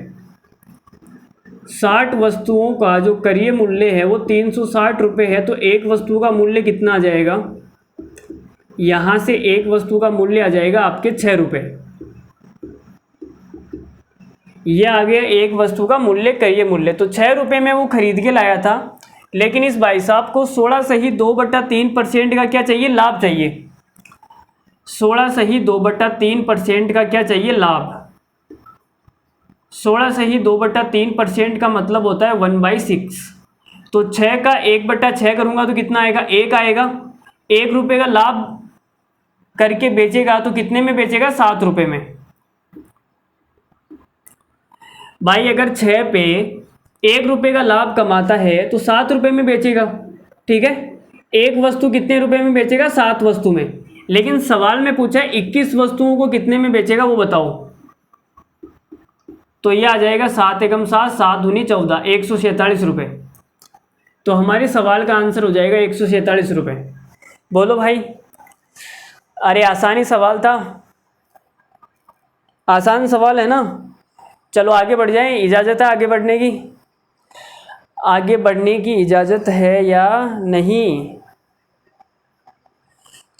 60 वस्तुओं का जो क्रय मूल्य है वो 360 रुपये है। तो एक वस्तु का मूल्य कितना आ जाएगा, यहाँ से एक वस्तु का मूल्य आ जाएगा आपके 6 रुपये। ये आ गया एक वस्तु का मूल्य, क्रय मूल्य। तो 6 रुपये में वो खरीद के लाया था, लेकिन इस भाई साहब को 16 सही 2/3% का क्या चाहिए, लाभ चाहिए। 16 सही 2/3% का क्या चाहिए, लाभ। 16 सही 2/3% का मतलब होता है 1/6। तो 6 का 1/6 करूँगा तो कितना आएगा, 1 आएगा। 1 रुपये का लाभ करके बेचेगा तो कितने में बेचेगा, 7 रुपये में। भाई अगर 6 पे 1 रुपये का लाभ कमाता है तो 7 रुपये में बेचेगा, ठीक है। एक वस्तु कितने रुपए में बेचेगा, 7 वस्तु में। लेकिन सवाल में पूछा है 21 वस्तुओं को कितने में बेचेगा, वो बताओ। तो ये आ जाएगा 7 एकम 7, 7 दूनी 14, 146 रुपये। तो हमारे सवाल का आंसर हो जाएगा 146 रुपये। बोलो भाई, अरे आसानी सवाल था, आसान सवाल है ना। चलो आगे बढ़ जाएं, इजाज़त है आगे बढ़ने की, आगे बढ़ने की इजाज़त है या नहीं।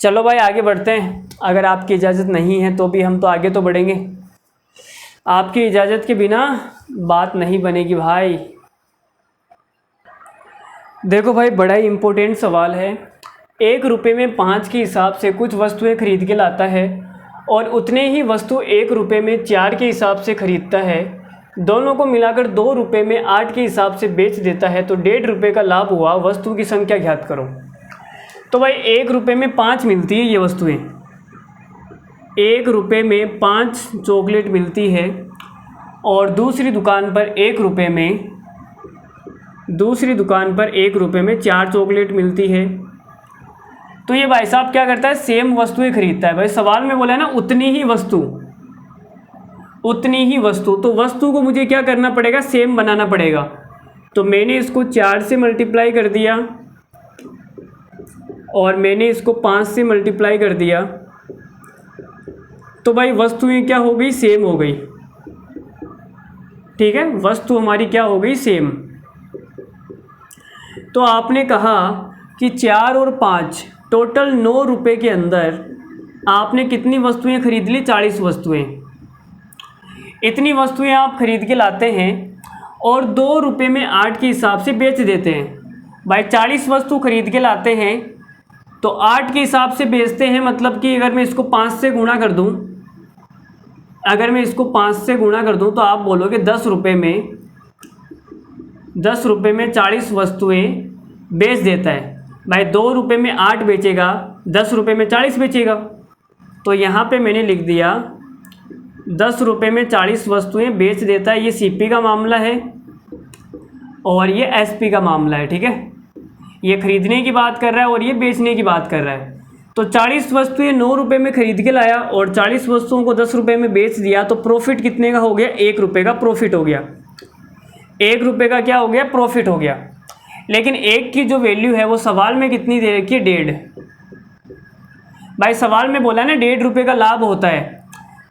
चलो भाई आगे बढ़ते हैं, अगर आपकी इजाज़त नहीं है तो भी हम तो आगे तो बढ़ेंगे। आपकी इजाज़त के बिना बात नहीं बनेगी भाई। देखो भाई, बड़ा ही इम्पोर्टेंट सवाल है। 1 रुपये में 5 के हिसाब से कुछ वस्तुएं खरीद के लाता है और उतने ही वस्तु 1 रुपये में 4 के हिसाब से ख़रीदता है। दोनों को मिलाकर 2 रुपये में 8 के हिसाब से बेच देता है। तो 1.5 रुपये का लाभ हुआ। वस्तु की संख्या ज्ञात करो। तो भाई 1 रुपये में 5 मिलती है ये वस्तुएं। 1 रुपये में 5 चॉकलेट मिलती है और दूसरी दुकान पर 1 रुपये में 4 चॉकलेट मिलती है। तो ये भाई साहब क्या करता है, सेम वस्तुएं खरीदता है। भाई सवाल में बोला है ना उतनी ही वस्तु, तो वस्तु को मुझे क्या करना पड़ेगा, सेम बनाना पड़ेगा। तो मैंने इसको 4 से मल्टीप्लाई कर दिया और मैंने इसको 5 से मल्टीप्लाई कर दिया। तो भाई वस्तुएं क्या हो गई, सेम हो गई, ठीक है। वस्तु हमारी क्या हो गई, सेम। तो आपने कहा कि 4 और 5 टोटल 9 रुपये के अंदर आपने कितनी वस्तुएं खरीद ली, 40 वस्तुएं। इतनी वस्तुएं आप खरीद के लाते हैं और 2 रुपये में 8 के हिसाब से बेच देते हैं। भाई 40 वस्तु खरीद के लाते हैं तो 8 के हिसाब से बेचते हैं, मतलब कि अगर मैं इसको 5 से गुणा कर दूं, तो आप बोलोगे 10 रुपये में 40 वस्तुएं बेच देता है। भाई 2 रुपये में 8 बेचेगा, 10 रुपये में 40 बेचेगा। तो यहाँ पे मैंने लिख दिया 10 रुपये में 40 वस्तुएं बेच देता है। ये सीपी का मामला है और ये एसपी का मामला है, ठीक है। ये खरीदने की बात कर रहा है और ये बेचने की बात कर रहा है। तो 40 वस्तुएं 9 रुपये में खरीद के लाया और 40 वस्तुओं को 10 रुपये में बेच दिया। तो प्रॉफिट कितने का हो गया, 1 रुपये का प्रॉफिट हो गया। 1 रुपये का क्या हो गया, प्रॉफिट हो गया। लेकिन 1 की जो वैल्यू है वो सवाल में कितनी दे रखी है, 1.5। भाई सवाल में बोला ना 1.5 रुपये का लाभ होता है।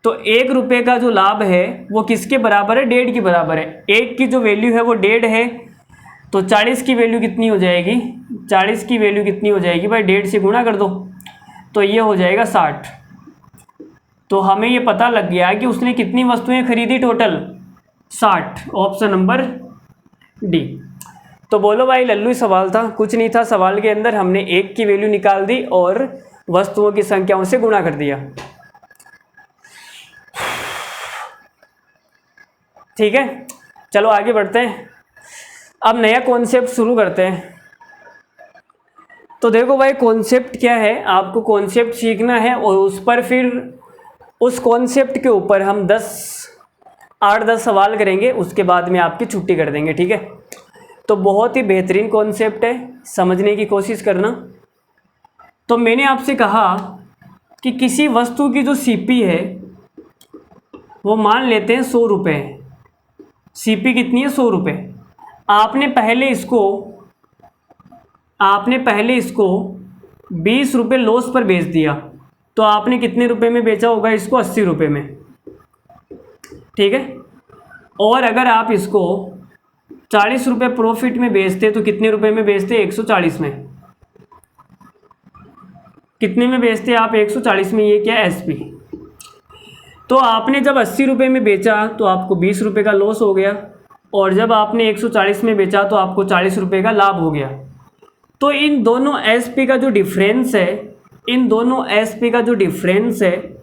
तो 1 रुपये का जो लाभ है वो किसके बराबर है, 1.5 के बराबर है। 1 की जो वैल्यू है वो 1.5 है। तो 40 की वैल्यू कितनी हो जाएगी, 40 की वैल्यू कितनी हो जाएगी भाई, 1.5 से गुणा कर दो तो ये हो जाएगा 60। तो हमें ये पता लग गया कि उसने कितनी वस्तुएं खरीदी, टोटल 60। Option number D. तो बोलो भाई, लल्लू सवाल था, कुछ नहीं था सवाल के अंदर। हमने 1 की वैल्यू निकाल दी और वस्तुओं की संख्याओं से गुणा कर दिया, ठीक है। चलो आगे बढ़ते हैं, अब नया कॉन्सेप्ट शुरू करते हैं। तो देखो भाई, कॉन्सेप्ट क्या है, आपको कॉन्सेप्ट सीखना है और उस पर फिर उस कॉन्सेप्ट के ऊपर हम 8-10 सवाल करेंगे, उसके बाद में आपकी छुट्टी कर देंगे, ठीक है। तो बहुत ही बेहतरीन कॉन्सेप्ट है, समझने की कोशिश करना। तो मैंने आपसे कहा कि किसी वस्तु की जो सीपी है वो मान लेते हैं 100 रुपये। सीपी कितनी है? 100 रुपये। आपने पहले इसको 20 रुपये लॉस पर बेच दिया, तो आपने कितने रुपए में बेचा होगा इसको? 80 रुपये में, ठीक है। और अगर आप इसको 40 रुपये प्रॉफिट में बेचते तो कितने रुपए में बेचते? 140 में। कितने में बेचते आप? 140 में। ये क्या? एसपी। तो आपने जब 80 रुपये में बेचा तो आपको 20 रुपये का लॉस हो गया, और जब आपने 140 में बेचा तो आपको 40 रुपये का लाभ हो गया। तो इन दोनों एसपी का जो डिफरेंस है,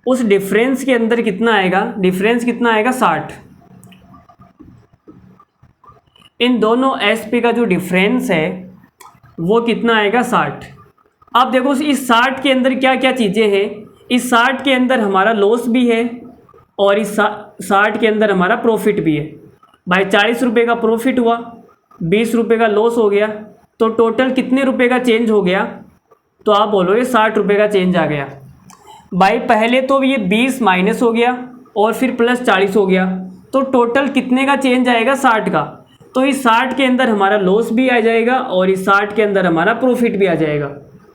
उस डिफरेंस के अंदर कितना आएगा? डिफरेंस कितना आएगा? 60। इन दोनों एसपी का जो डिफरेंस है वो कितना आएगा? 60। अब देखो इस 60 के अंदर क्या क्या चीज़ें हैं। इस 60 के अंदर हमारा लॉस भी है और इस 60 के अंदर हमारा प्रॉफिट भी है। भाई 40 रुपये का प्रॉफिट हुआ, 20 रुपये का लॉस हो गया, तो टोटल कितने रुपए का चेंज हो गया? तो आप बोलोगे 60 रुपये का चेंज आ गया। भाई पहले तो ये 20 माइनस हो गया और फिर प्लस 40 हो गया, तो टोटल कितने का चेंज आएगा? 60 का। तो इस 60 के अंदर हमारा लॉस भी आ जाएगा और इस 60 के अंदर हमारा प्रॉफिट भी आ जाएगा।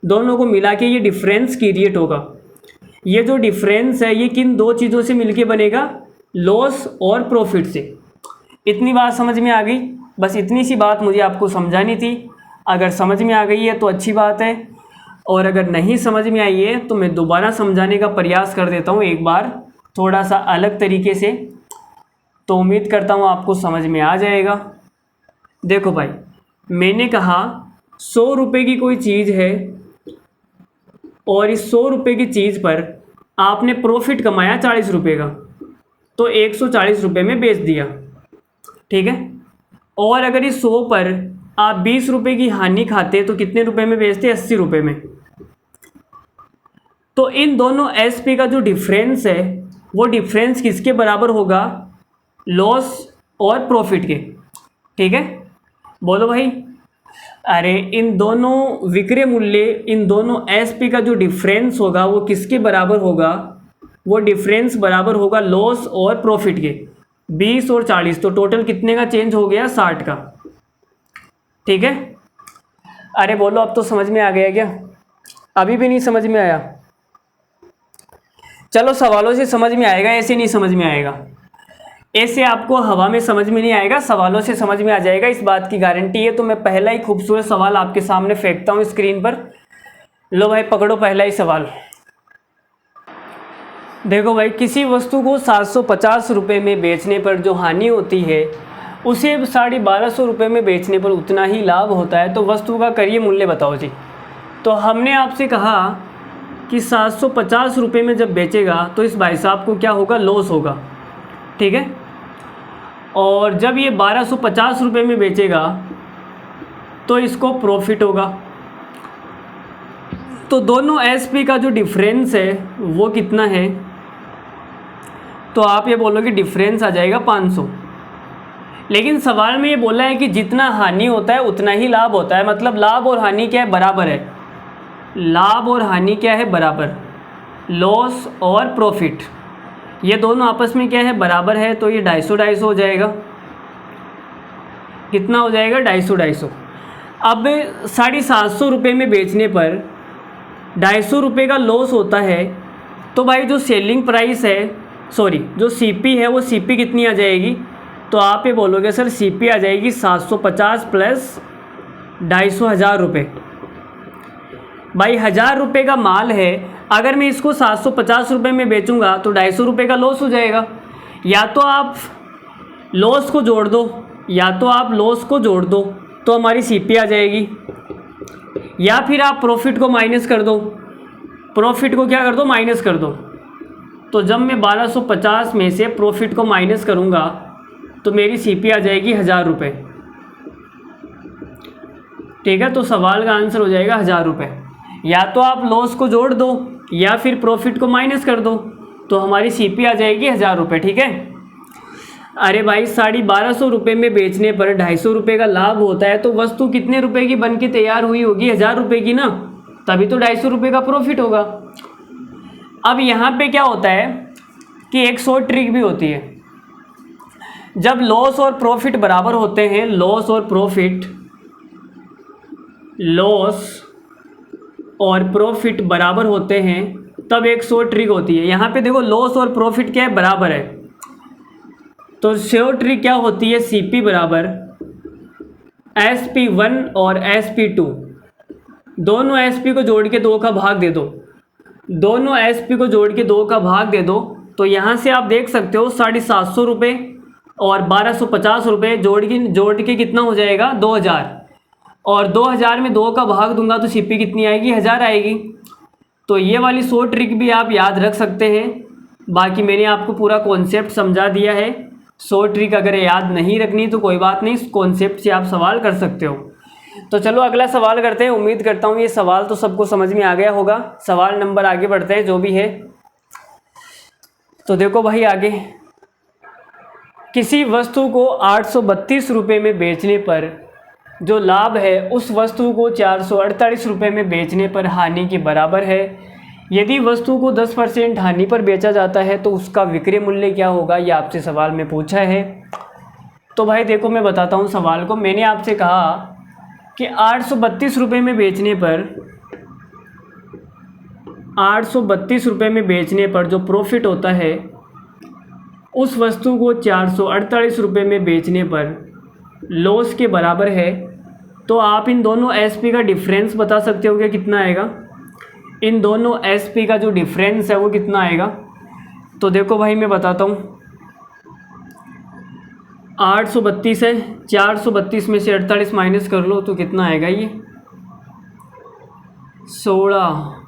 दोनों को मिला के ये डिफरेंस क्रिएट होगा। ये जो डिफरेंस है ये किन दो चीज़ों से मिलके बनेगा? लॉस और प्रॉफिट से। इतनी बात समझ में आ गई? बस इतनी सी बात मुझे आपको समझानी थी। अगर समझ में आ गई है तो अच्छी बात है, और अगर नहीं समझ में आई है तो मैं दोबारा समझाने का प्रयास कर देता हूँ एक बार, थोड़ा सा अलग तरीके से। तो उम्मीद करता हूँ आपको समझ में आ जाएगा। देखो भाई, मैंने कहा 100 रुपये की कोई चीज़ है और इस 100 रुपये की चीज़ पर आपने प्रॉफिट कमाया 40 रुपये का, तो 140 रुपये में बेच दिया, ठीक है। और अगर इस 100 पर आप 20 रुपये की हानि खाते तो कितने रुपए में बेचते? 80 रुपये में। तो इन दोनों एसपी का जो डिफरेंस है वो डिफरेंस किसके बराबर होगा? लॉस और प्रॉफिट के, ठीक है। बोलो भाई। अरे इन दोनों विक्रय मूल्य, इन दोनों एसपी का जो डिफरेंस होगा वो किसके बराबर होगा? वो डिफरेंस बराबर होगा लॉस और प्रॉफिट के। 20 और 40, तो टोटल कितने का चेंज हो गया? 60 का, ठीक है। अरे बोलो, अब तो समझ में आ गया क्या? अभी भी नहीं समझ में आया? चलो सवालों से समझ में आएगा, ऐसे नहीं समझ में आएगा। ऐसे आपको हवा में समझ में नहीं आएगा, सवालों से समझ में आ जाएगा, इस बात की गारंटी है। तो मैं पहला ही खूबसूरत सवाल आपके सामने फेंकता हूँ स्क्रीन पर। लो भाई पकड़ो पहला ही सवाल। देखो भाई, किसी वस्तु को 750 रुपये में बेचने पर जो हानि होती है उसे 1250 रुपये में बेचने पर उतना ही लाभ होता है, तो वस्तु का करिए मूल्य बताओ जी। तो हमने आपसे कहा कि 750 रुपये में जब बेचेगा तो इस भाई साहब को क्या होगा? लॉस होगा, ठीक है। और जब ये 1250 रुपये में बेचेगा तो इसको प्रॉफिट होगा। तो दोनों एसपी का जो डिफरेंस है वो कितना है? तो आप ये बोलोगे डिफरेंस आ जाएगा 500। लेकिन सवाल में ये बोला है कि जितना हानि होता है उतना ही लाभ होता है, मतलब लाभ और हानि क्या है? बराबर है। लाभ और हानि क्या है? बराबर। लॉस और प्रॉफिट ये दोनों आपस में क्या है? बराबर है। तो ये 250 हो जाएगा। कितना हो जाएगा? 250। अब 750 रुपये में बेचने पर 250 रुपये का लॉस होता है, तो भाई जो सेलिंग प्राइस है, सॉरी जो सीपी है, वो सीपी कितनी आ जाएगी? तो आप ये बोलोगे सर सीपी आ जाएगी 750 प्लस 250, 1000 रुपये। भाई 1000 रुपये का माल है, अगर मैं इसको 750 रुपये में बेचूंगा तो 250 रुपये का लॉस हो जाएगा। या तो आप लॉस को जोड़ दो, तो हमारी सीपी आ जाएगी, या फिर आप प्रॉफिट को माइनस कर दो। प्रॉफिट को क्या कर दो? माइनस कर दो। तो जब मैं 1250 में से प्रॉफिट को माइनस करूंगा तो मेरी सीपी आ जाएगी 1000 रुपये, ठीक है। तो सवाल का आंसर हो जाएगा 1000 रुपये। या तो आप लॉस को जोड़ दो या फिर प्रॉफिट को माइनस कर दो, तो हमारी सीपी आ जाएगी 1000 रुपये, ठीक है। अरे भाई 1250 रुपये में बेचने पर 250 रुपये का लाभ होता है, तो वस्तु कितने रुपए की बन के तैयार हुई होगी? 1000 रुपये की ना, तभी तो 250 रुपये का प्रॉफिट होगा। अब यहाँ पे क्या होता है कि एक शॉर्ट ट्रिक भी होती है। जब लॉस और प्रॉफिट बराबर होते हैं, लॉस और प्रॉफिट बराबर होते हैं, तब एक शॉर्ट ट्रिक होती है। यहाँ पे देखो लॉस और प्रॉफिट क्या है, बराबर है, तो शॉर्ट ट्रिक क्या होती है, CP बराबर SP1 और SP2, दोनों SP को जोड़ के 2 का भाग दे दो, दोनों SP को जोड़ के 2 का भाग दे दो। तो यहाँ से आप देख सकते हो 750 रुपये और 1250 रुपये जोड़ के कितना हो जाएगा, 2000, और 2000 में 2 का भाग दूंगा तो CP कितनी आएगी, 1000 आएगी। तो ये वाली शॉर्ट ट्रिक भी आप याद रख सकते हैं। बाकी मैंने आपको पूरा कॉन्सेप्ट समझा दिया है। शॉर्ट ट्रिक अगर याद नहीं रखनी तो कोई बात नहीं, इस कॉन्सेप्ट से आप सवाल कर सकते हो। तो चलो अगला सवाल करते हैं। उम्मीद करता हूँ ये सवाल तो सबको समझ में आ गया होगा। सवाल नंबर आगे बढ़ते हैं जो भी है। तो देखो भाई आगे, किसी वस्तु को 832 रुपये में बेचने पर जो लाभ है उस वस्तु को 448 रुपये में बेचने पर हानि के बराबर है। यदि वस्तु को 10% हानि पर बेचा जाता है तो उसका विक्रय मूल्य क्या होगा, ये आपसे सवाल में पूछा है। तो भाई देखो मैं बताता हूँ सवाल को। मैंने आपसे कहा कि 832 रुपये में बेचने पर 832 रुपये में बेचने पर जो प्रॉफिट होता है उस वस्तु को 448 रुपये में बेचने पर लॉस के बराबर है। तो आप इन दोनों SP का डिफरेंस बता सकते हो कि कितना आएगा। इन दोनों SP का जो डिफरेंस है वो कितना आएगा। तो देखो भाई मैं बताता हूँ, 832 है, 432 में से 48 माइनस कर लो तो कितना आएगा, ये 16।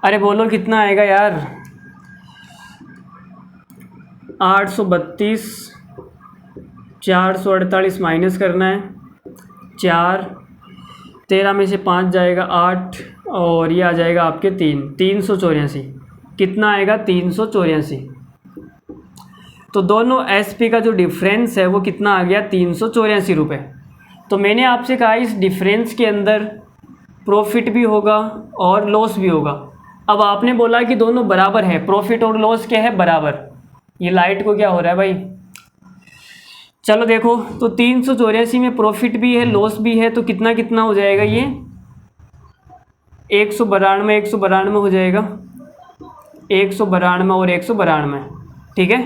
अरे बोलो कितना आएगा यार, 832, 448 माइनस करना है, 4, 13 में से 5 जाएगा 8, और ये आ जाएगा आपके 384। कितना आएगा, 384। तो दोनों SP का जो डिफरेंस है वो कितना आ गया, 384 रुपये। तो मैंने आपसे कहा इस डिफरेंस के अंदर प्रॉफिट भी होगा और लॉस भी होगा। अब आपने बोला कि दोनों बराबर है, प्रॉफिट और लॉस क्या है, बराबर। ये लाइट को क्या हो रहा है भाई, चलो देखो। तो 384 में प्रॉफिट भी है लॉस भी है, तो कितना कितना हो जाएगा, ये 192 192 हो जाएगा, 192 और 192। ठीक है।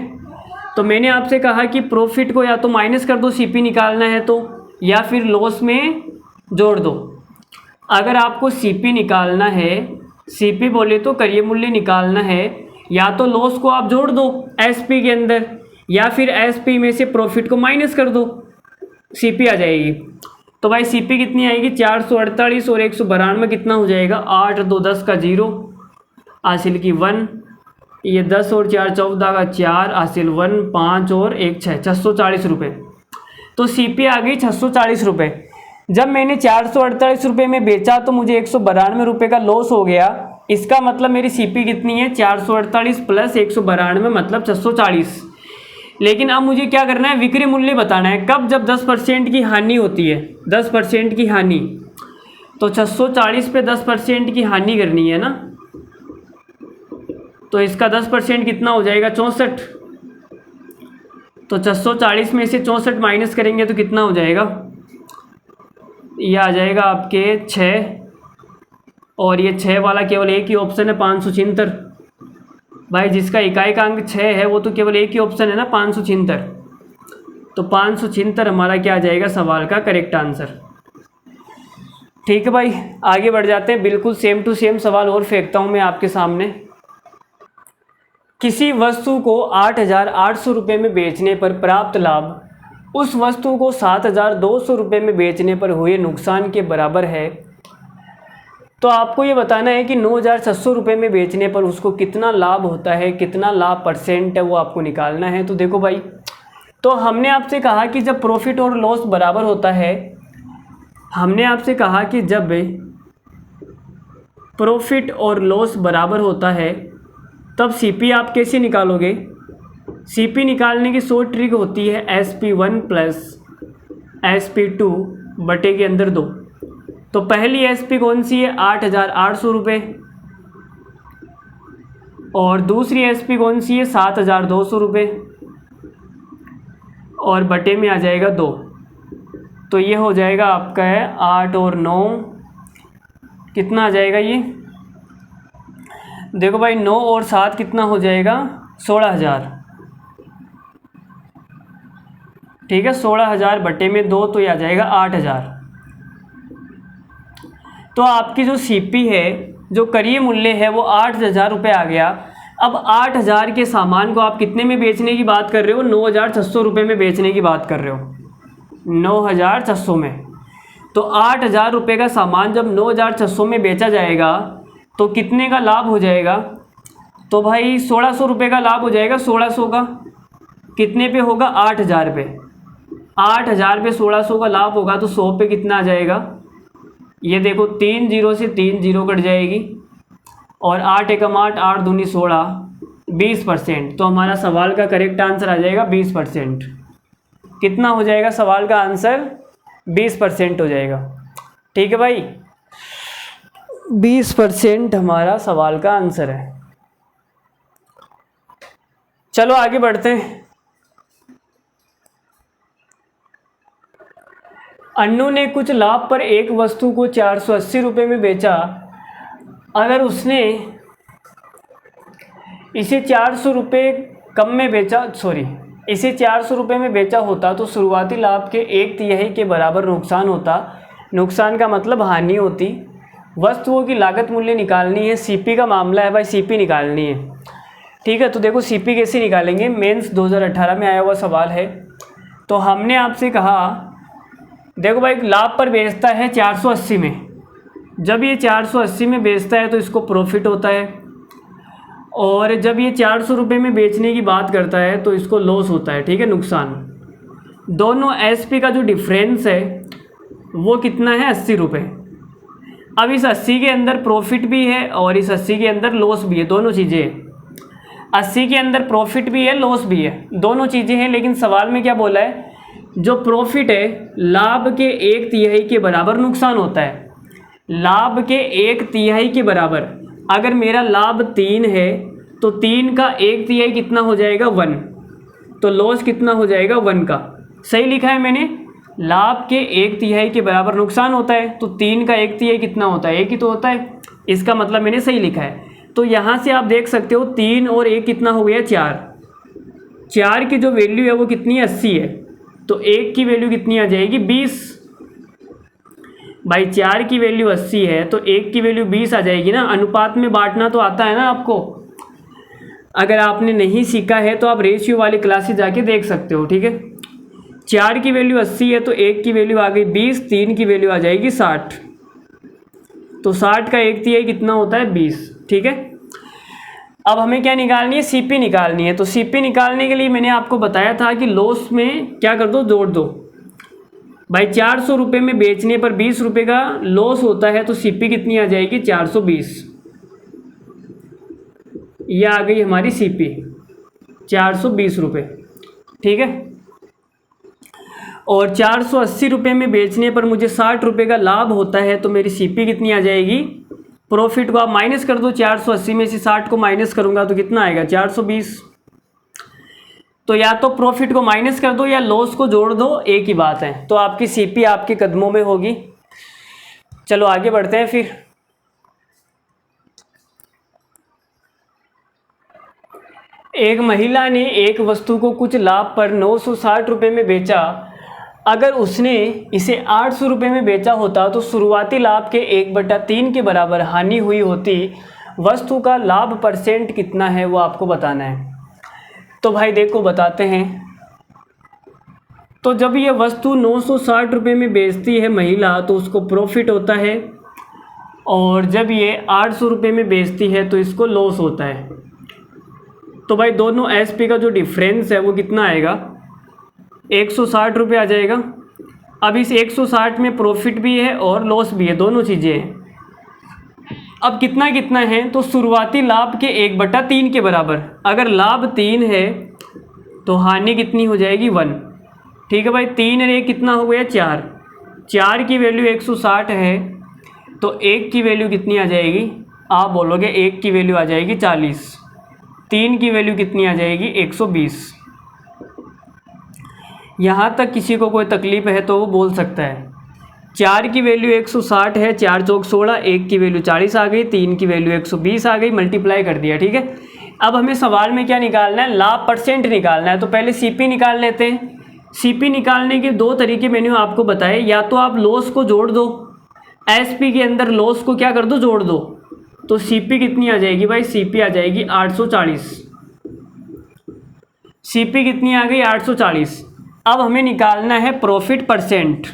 तो मैंने आपसे कहा कि प्रॉफिट को या तो माइनस कर दो, CP निकालना है तो, या फिर लॉस में जोड़ दो। अगर आपको CP निकालना है, CP बोले तो क्रय मूल्य निकालना है, या तो लॉस को आप जोड़ दो SP के अंदर, या फिर SP में से प्रॉफिट को माइनस कर दो, CP आ जाएगी। तो भाई CP कितनी आएगी, 448 और 192 कितना हो जाएगा, 8 2 10 का 0, हासिल की 1, ये 10 और 4 14 का 4, हासिल 1, 5 और 1 6, 640 रुपये। तो CP आ गई 640 रुपये। जब मैंने 448 रुपये में बेचा तो मुझे 192 रुपये का लॉस हो गया। इसका मतलब मेरी CP कितनी है, 448 प्लस 192 मतलब 640। लेकिन अब मुझे क्या करना है, विक्रय मूल्य बताना है। कब, जब 10% की हानि होती है, 10% की हानि। तो 640 पे 10% की हानि करनी है ना, तो इसका 10% कितना हो जाएगा, 64। तो 640 में से 64 माइनस करेंगे तो कितना हो जाएगा, ये आ जाएगा आपके 6, और ये 6 वाला केवल एक ही ऑप्शन है, 576। भाई जिसका इकाई का अंक 6 है वो तो केवल एक ही ऑप्शन है ना, 576। तो 576 हमारा क्या आ जाएगा, सवाल का करेक्ट आंसर। ठीक है भाई, आगे बढ़ जाते हैं। बिल्कुल सेम टू सेम सवाल और फेंकता हूँ मैं आपके सामने। किसी वस्तु को 8,800 रुपये में बेचने पर प्राप्त लाभ उस वस्तु को 7,200 रुपये में बेचने पर हुए नुकसान के बराबर है। तो आपको ये बताना है कि 9,600 रुपये में बेचने पर उसको कितना लाभ होता है, कितना लाभ परसेंट है, वो आपको निकालना है। तो देखो भाई, तो हमने आपसे कहा कि जब प्रॉफिट और लॉस बराबर होता है, हमने आपसे कहा कि जब प्रॉफिट और लॉस बराबर होता है तब CP आप कैसे निकालोगे। CP निकालने की शॉर्ट ट्रिक होती है SP1 प्लस SP2 बटे के अंदर 2। तो पहली एसपी कौन सी है, 8,800 रुपये, और दूसरी एसपी कौन सी है, 7,200 रुपये, और बटे में आ जाएगा 2। तो ये हो जाएगा आपका है 8 और 9, कितना आ जाएगा ये, देखो भाई 9 और 7 कितना हो जाएगा, 16,000। ठीक है, 16,000 बटे में 2, तो ये आ जाएगा 8,000। तो आपकी जो सीपी है, जो करीब मूल्य है वो 8,000 रुपये आ गया। अब 8,000 के सामान को आप कितने में बेचने की बात कर रहे हो, 9,600 रुपये में बेचने की बात कर रहे हो, 9,600 में। तो 8,000 रुपये का सामान जब 9,600 में बेचा जाएगा तो कितने का लाभ हो जाएगा, तो भाई 1,600 रुपये का लाभ हो जाएगा। 1,600 का कितने पे होगा, 8,000 पे, 8,000 पे 1,600 का लाभ होगा, तो 100 पे कितना आ जाएगा, ये देखो 3 जीरो से 3 जीरो कट जाएगी, और 8 एकम 8, 8 दूनी 16, 20%। तो हमारा सवाल का करेक्ट आंसर आ जाएगा 20%। कितना हो जाएगा सवाल का आंसर, 20% हो जाएगा। ठीक है भाई, 20% हमारा सवाल का आंसर है। चलो आगे बढ़ते हैं। अन्नू ने कुछ लाभ पर एक वस्तु को 480 रुपये में बेचा। अगर उसने इसे 400 रुपये कम में बेचा, इसे 400 रुपये में बेचा होता तो शुरुआती लाभ के 1/3 के बराबर नुकसान होता। नुकसान का मतलब हानि होती। वस्तुओं की लागत मूल्य निकालनी है, सीपी का मामला है भाई, सीपी निकालनी है। ठीक है, तो देखो सीपी कैसे निकालेंगे, मेंस 2018 में आया हुआ सवाल है। तो हमने आपसे कहा, देखो भाई लाभ पर बेचता है 480 में, जब ये 480 में बेचता है तो इसको प्रॉफिट होता है, और जब ये 400 रुपये में बेचने की बात करता है तो इसको लॉस होता है। ठीक है, नुकसान। दोनों एसपी का जो डिफरेंस है वो कितना है, 80 रुपये। अब इस 80 के अंदर प्रॉफिट भी है और इस 80 के अंदर लॉस भी है, दोनों चीज़ें हैं। 80 के अंदर प्रॉफिट भी है, लॉस भी है, दोनों चीज़ें हैं। लेकिन सवाल में क्या बोला है, जो प्रॉफिट है लाभ के 1/3 के बराबर नुकसान होता है। लाभ के 1/3 के बराबर, अगर मेरा लाभ 3 है तो 3 का 1/3 कितना हो जाएगा, 1। तो लॉस कितना हो जाएगा, 1 का। सही लिखा है मैंने, लाभ के 1/3 के बराबर नुकसान होता है, तो 3 का 1/3 कितना होता है, 1 ही तो होता है। इसका मतलब मैंने सही लिखा है। तो यहाँ से आप देख सकते हो 3 और 1 कितना हो गया, 4। 4 की जो वैल्यू है वो कितनी है, 80 है। तो 1 की वैल्यू कितनी आ जाएगी, 20। भाई 4 की वैल्यू 80 है तो 1 की वैल्यू 20 आ जाएगी ना। अनुपात में बांटना तो आता है ना आपको। अगर आपने नहीं सीखा है तो आप रेशियो वाली क्लासेस जाके देख सकते हो। ठीक है, 4 की वैल्यू 80 है तो 1 की वैल्यू आ गई 20, 3 की वैल्यू आ जाएगी 60। तो 60 का 1/3 कितना होता है, 20। ठीक है, अब हमें क्या निकालनी है, सीपी निकालनी है। तो सीपी निकालने के लिए मैंने आपको बताया था कि लॉस में क्या कर दो, जोड़ दो। भाई 400 रुपये में बेचने पर 20 रुपये का लॉस होता है, तो सीपी कितनी आ जाएगी, 420। ये आ गई हमारी सीपी, 420 रुपये। ठीक है, और 480 रुपये में बेचने पर मुझे 60 रुपये का लाभ होता है, तो मेरी सीपी कितनी आ जाएगी, प्रॉफिट को आप माइनस कर दो। 480 में से 60 को माइनस करूंगा तो कितना आएगा, 420। तो या तो प्रॉफिट को माइनस कर दो या लॉस को जोड़ दो, एक ही बात है। तो आपकी सीपी आपके कदमों में होगी। चलो आगे बढ़ते हैं फिर। एक महिला ने एक वस्तु को कुछ लाभ पर 960 रुपये में बेचा। अगर उसने इसे 800 रुपये में बेचा होता तो शुरुआती लाभ के 1/3 के बराबर हानि हुई होती। वस्तु का लाभ परसेंट कितना है वो आपको बताना है। तो भाई देखो बताते हैं। तो जब ये वस्तु 960 रुपये में बेचती है महिला तो उसको प्रॉफिट होता है, और जब ये 800 रुपये में बेचती है तो इसको लॉस होता है। तो भाई दोनों एसपी का जो डिफरेंस है वो कितना आएगा, 160 रुपये आ जाएगा। अब इस 160 में प्रॉफिट भी है और लॉस भी है, दोनों चीज़ें हैं। अब कितना कितना है, तो शुरुआती लाभ के 1/3 के बराबर। अगर लाभ 3 है तो हानि कितनी हो जाएगी, 1। ठीक है भाई, 3 और 1 कितना हो गया, 4। 4 की वैल्यू 160 है तो 1 की वैल्यू कितनी आ जाएगी, आप बोलोगे 1 की वैल्यू आ जाएगी 40, 3 की वैल्यू कितनी आ जाएगी 120। यहाँ तक किसी को कोई तकलीफ है तो वो बोल सकता है। 4 की वैल्यू 160 है, 4 चौक 16, 1 की वैल्यू 40 आ गई, 3 की वैल्यू 120 आ गई, मल्टीप्लाई कर दिया, ठीक है। अब हमें सवाल में क्या निकालना है, लाभ परसेंट निकालना है। तो पहले सीपी निकाल लेते हैं। सीपी निकालने के दो तरीके मैंने आपको बताए, या तो आप लॉस को जोड़ दो, एसपी के अंदर लॉस को क्या कर दो, जोड़ दो। तो सीपी कितनी आ जाएगी भाई, सीपी आ जाएगी 840। सीपी कितनी आ गई 840। अब हमें निकालना है प्रॉफिट परसेंट।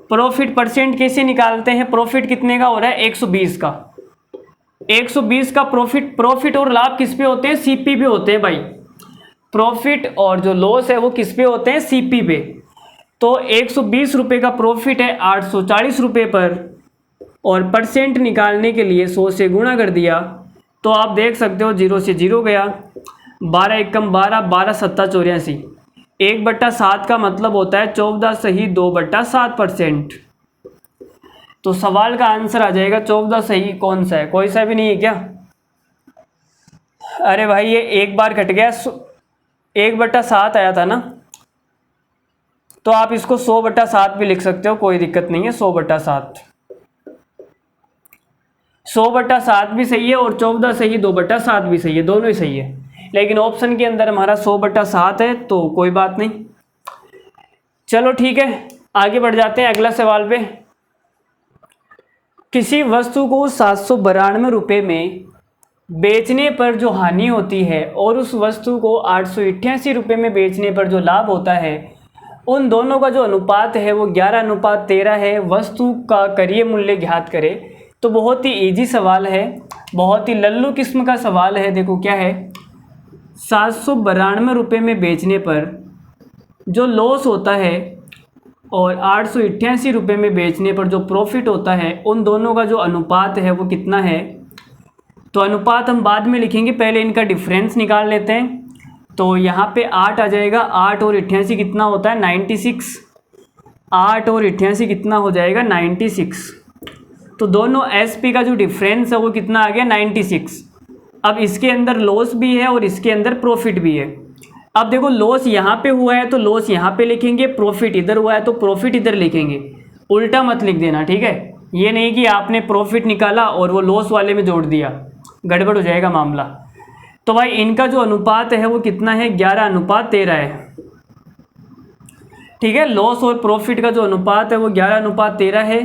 प्रॉफिट परसेंट कैसे निकालते हैं, प्रॉफिट कितने का हो रहा है 120 का। 120 का प्रॉफिट और लाभ किस पे होते हैं, सीपी पे होते हैं भाई। प्रॉफिट और जो लॉस है वो किस पे होते हैं, सीपी पे। तो 120 रुपये का प्रॉफिट है 840 रुपये पर, और परसेंट निकालने के लिए 100 से गुणा कर दिया। तो आप देख सकते हो 0 से 0 गया, 12 एकम 12, 12 सत्ता 84, 1/7 का मतलब होता है 14 सही 2/7%। तो सवाल का आंसर आ जाएगा 14 सही कौन सा है, कोई सा भी नहीं है क्या। अरे भाई ये एक बार कट गया, 1/7 आया था ना, तो आप इसको 100/7 भी लिख सकते हो, कोई दिक्कत नहीं है। 100/7, 100/7 भी सही है और 14 सही 2/7 भी सही है, दोनों ही सही है। लेकिन ऑप्शन के अंदर हमारा 100/7 है, तो कोई बात नहीं। चलो ठीक है, आगे बढ़ जाते हैं अगला सवाल पे। किसी वस्तु को 792 रुपये में बेचने पर जो हानि होती है और उस वस्तु को 888 रुपये में बेचने पर जो लाभ होता है, उन दोनों का जो अनुपात है वो 11:13 है। वस्तु का करिए मूल्य ज्ञात करें। तो बहुत ही इजी सवाल है, बहुत ही लल्लू किस्म का सवाल है। देखो क्या है, 792 रुपये में बेचने पर जो लॉस होता है और 888 रुपये में बेचने पर जो प्रॉफिट होता है, उन दोनों का जो अनुपात है वो कितना है। तो अनुपात हम बाद में लिखेंगे, पहले इनका डिफरेंस निकाल लेते हैं। तो यहाँ पे 8 आ जाएगा, 8 और 88 कितना होता है 96, 8 और 88 कितना हो जाएगा 96। तो दोनों एसपी का जो डिफरेंस है वो कितना आ गया 96। अब इसके अंदर लॉस भी है और इसके अंदर प्रॉफिट भी है। अब देखो लॉस यहाँ पे हुआ है तो लॉस यहाँ पे लिखेंगे, प्रॉफिट इधर हुआ है तो प्रॉफिट इधर लिखेंगे, उल्टा मत लिख देना, ठीक है। ये नहीं कि आपने प्रॉफिट निकाला और वो लॉस वाले में जोड़ दिया, गड़बड़ हो जाएगा मामला। तो भाई इनका जो अनुपात है वो कितना है 11:13 है, ठीक है। लॉस और प्रॉफिट का जो अनुपात है वो 11:13 है।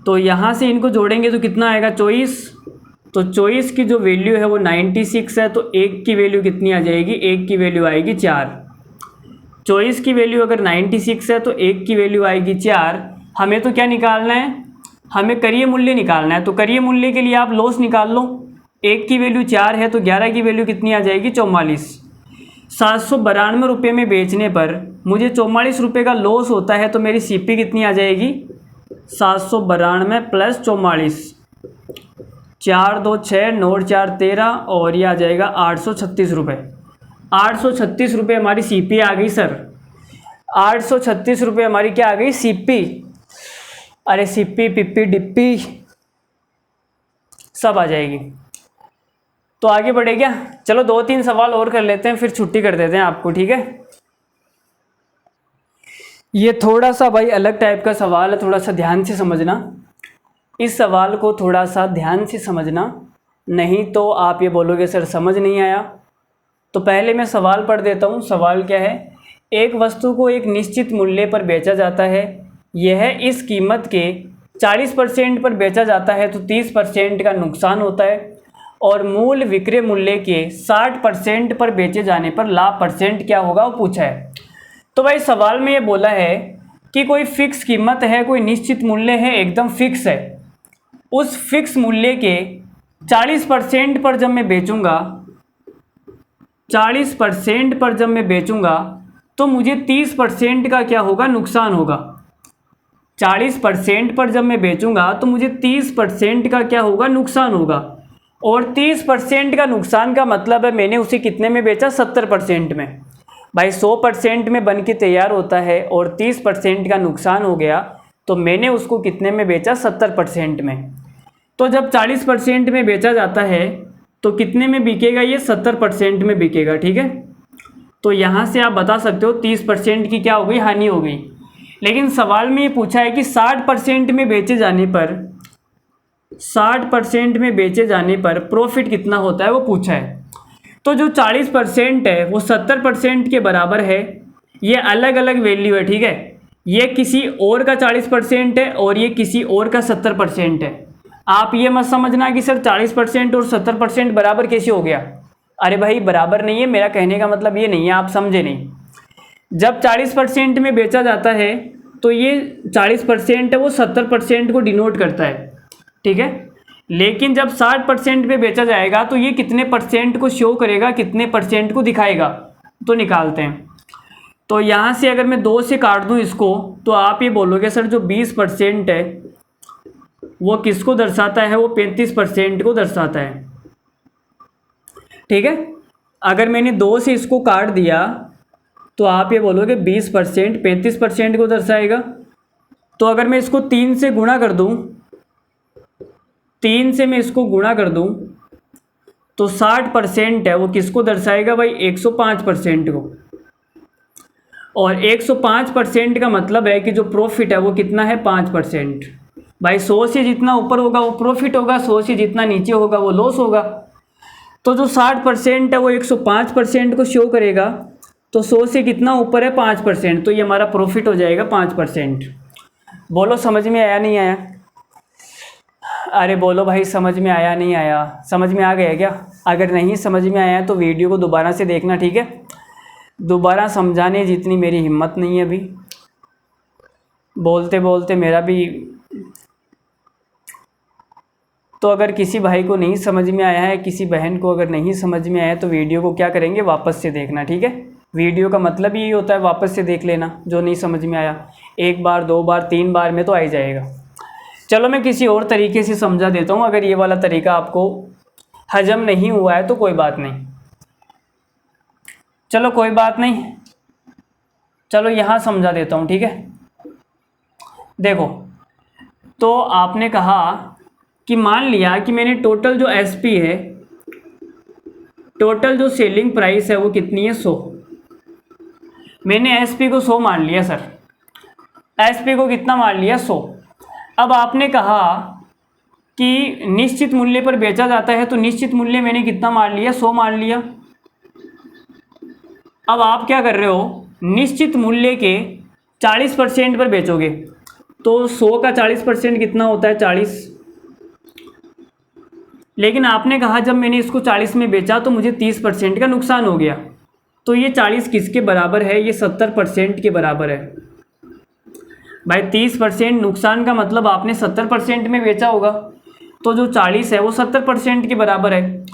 तो यहाँ से इनको जोड़ेंगे तो कितना आएगा 24। तो 24 की जो वैल्यू है वो 96 है, तो 1 की वैल्यू कितनी आ जाएगी, 1 की वैल्यू आएगी 4। 24 की वैल्यू अगर 96 है तो 1 की वैल्यू आएगी 4। हमें तो क्या निकालना है, हमें करिए मूल्य निकालना है। तो करिए मूल्य के लिए आप लॉस निकाल लो, 1 की वैल्यू 4 है तो 11 की वैल्यू कितनी आ जाएगी 44। 792 रुपये में बेचने पर मुझे 44 रुपये का लॉस होता है, तो मेरी सीपी कितनी आ जाएगी 792 प्लस 44, 4 2 6 9 4 13, और ये आ जाएगा 836 रुपये। 836 रुपये हमारी सीपी आ गई सर, 836 रुपये हमारी क्या आ गई सीपी। अरे सीपी पिप्पी डिप्पी सब आ जाएगी। तो आगे बढ़े क्या, चलो 2-3 सवाल और कर लेते हैं, फिर छुट्टी कर देते हैं आपको, ठीक है। ये थोड़ा सा भाई अलग टाइप का सवाल है, थोड़ा सा ध्यान से समझना इस सवाल को, थोड़ा सा ध्यान से समझना, नहीं तो आप ये बोलोगे सर समझ नहीं आया। तो पहले मैं सवाल पढ़ देता हूँ। सवाल क्या है, एक वस्तु को एक निश्चित मूल्य पर बेचा जाता है, यह इस कीमत के 40% पर बेचा जाता है तो 30% का नुकसान होता है, और मूल विक्रय मूल्य के 60% पर बेचे जाने पर लाभ परसेंट क्या होगा वो पूछा है। तो भाई सवाल में ये बोला है कि कोई फिक्स कीमत है, कोई निश्चित मूल्य है, एकदम फिक्स है। उस फिक्स मूल्य के 40% पर जब मैं बेचूंगा, 40% पर जब मैं बेचूंगा तो मुझे 30% का क्या होगा नुकसान होगा। 40% पर जब मैं बेचूंगा तो मुझे 30% का क्या होगा नुकसान होगा, और 30% का नुकसान का मतलब है मैंने उसे कितने में बेचा 70% में। भाई 100% में बन के तैयार होता है और 30% का नुकसान हो गया, तो मैंने उसको कितने में बेचा, 70% में। तो जब 40% में बेचा जाता है तो कितने में बिकेगा, ये 70% में बिकेगा, ठीक है। तो यहाँ से आप बता सकते हो 30% की क्या हो गई, हानि हो गई। लेकिन सवाल में ये पूछा है कि 60% में बेचे जाने पर, 60% में बेचे जाने पर प्रॉफिट कितना होता है, वो पूछा है। तो जो 40% है वो 70% के बराबर है। ये अलग अलग वैल्यू है, ठीक है। ये किसी और का 40% है और ये किसी और का 70% है। आप ये मत समझना कि सर 40% और 70% बराबर कैसे हो गया। अरे भाई बराबर नहीं है, मेरा कहने का मतलब ये नहीं है, आप समझे नहीं। जब 40% में बेचा जाता है तो ये 40% है वो 70% को डिनोट करता है, ठीक है। लेकिन जब 60% पे बेचा जाएगा तो ये कितने परसेंट को शो करेगा, कितने परसेंट को दिखाएगा, तो निकालते हैं। तो यहाँ से अगर मैं 2 से काट दूँ इसको तो आप ये बोलोगे सर जो 20% है वो किसको दर्शाता है, वो 35% को दर्शाता है, ठीक है। अगर मैंने 2 से इसको काट दिया तो आप ये बोलोगे 20% 35% को दर्शाएगा। तो अगर मैं इसको 3 से गुणा कर दूँ, 3 से मैं इसको गुणा कर दूँ तो 60% है वो किसको दर्शाएगा भाई, 105% को। और 105% का मतलब है कि जो प्रॉफिट है वो कितना है, 5%। भाई 100 से जितना ऊपर होगा वो प्रॉफिट होगा, 100 से जितना नीचे होगा वो लॉस होगा। तो जो 60% है वो 105% को शो करेगा। तो 100 से कितना ऊपर है, 5%, तो ये हमारा प्रॉफिट हो जाएगा 5%। बोलो समझ में आया नहीं आया? अरे बोलो भाई समझ में आया नहीं आया? समझ में आ गया क्या? अगर नहीं समझ में आया तो वीडियो को दोबारा से देखना, ठीक है। दोबारा समझाने जितनी मेरी हिम्मत नहीं है अभी, बोलते बोलते मेरा भी। तो अगर किसी भाई को नहीं समझ में आया है, किसी बहन को अगर नहीं समझ में आया तो वीडियो को क्या करेंगे, वापस से देखना, ठीक है। वीडियो का मतलब यही होता है वापस से देख लेना, जो नहीं समझ में आया। 1 बार 2 बार 3 बार में तो आ ही जाएगा। चलो मैं किसी और तरीके से समझा देता हूँ, अगर ये वाला तरीका आपको हजम नहीं हुआ है तो कोई बात नहीं। चलो कोई बात नहीं, चलो यहाँ समझा देता हूँ, ठीक है। देखो, तो आपने कहा कि मान लिया कि मैंने टोटल जो एसपी है, टोटल जो सेलिंग प्राइस है वो कितनी है, 100। मैंने एसपी को 100 मान लिया सर, एसपी को कितना मान लिया, 100। अब आपने कहा कि निश्चित मूल्य पर बेचा जाता है, तो निश्चित मूल्य मैंने कितना मान लिया, 100 मान लिया। अब आप क्या कर रहे हो, निश्चित मूल्य के 40% पर बेचोगे, तो 100 का 40% कितना होता है, 40। लेकिन आपने कहा जब मैंने इसको 40 में बेचा तो मुझे 30% का नुकसान हो गया। तो ये 40 किसके बराबर है, ये 70% के बराबर है। भाई 30% नुकसान का मतलब आपने 70% में बेचा होगा, तो जो 40 है वो 70% के बराबर है।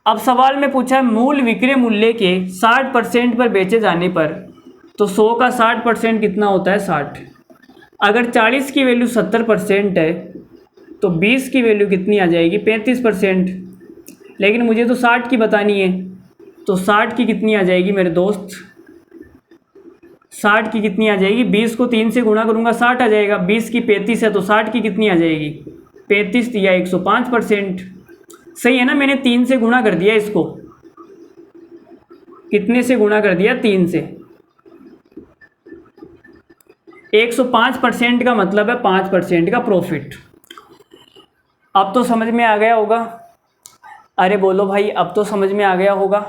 अब सवाल में पूछा है मूल विक्रय मूल्य के 60% पर बेचे जाने पर, तो 100 का 60% कितना होता है, 60। अगर 40 की वैल्यू 70% है तो 20 की वैल्यू कितनी आ जाएगी, 35%। लेकिन मुझे तो 60 की बतानी है, तो 60 की कितनी आ जाएगी मेरे दोस्त, 60 की कितनी आ जाएगी, 20 को 3 से गुणा करूँगा 60 आ जाएगा। 20 की 35 है तो 60 की कितनी आ जाएगी, 35 दिया 105%। सही है ना, मैंने 3 से गुणा कर दिया इसको, कितने से गुणा कर दिया, 3 से। 105% का मतलब है 5% का प्रॉफिट। अब तो समझ में आ गया होगा? अरे बोलो भाई, अब तो समझ में आ गया होगा।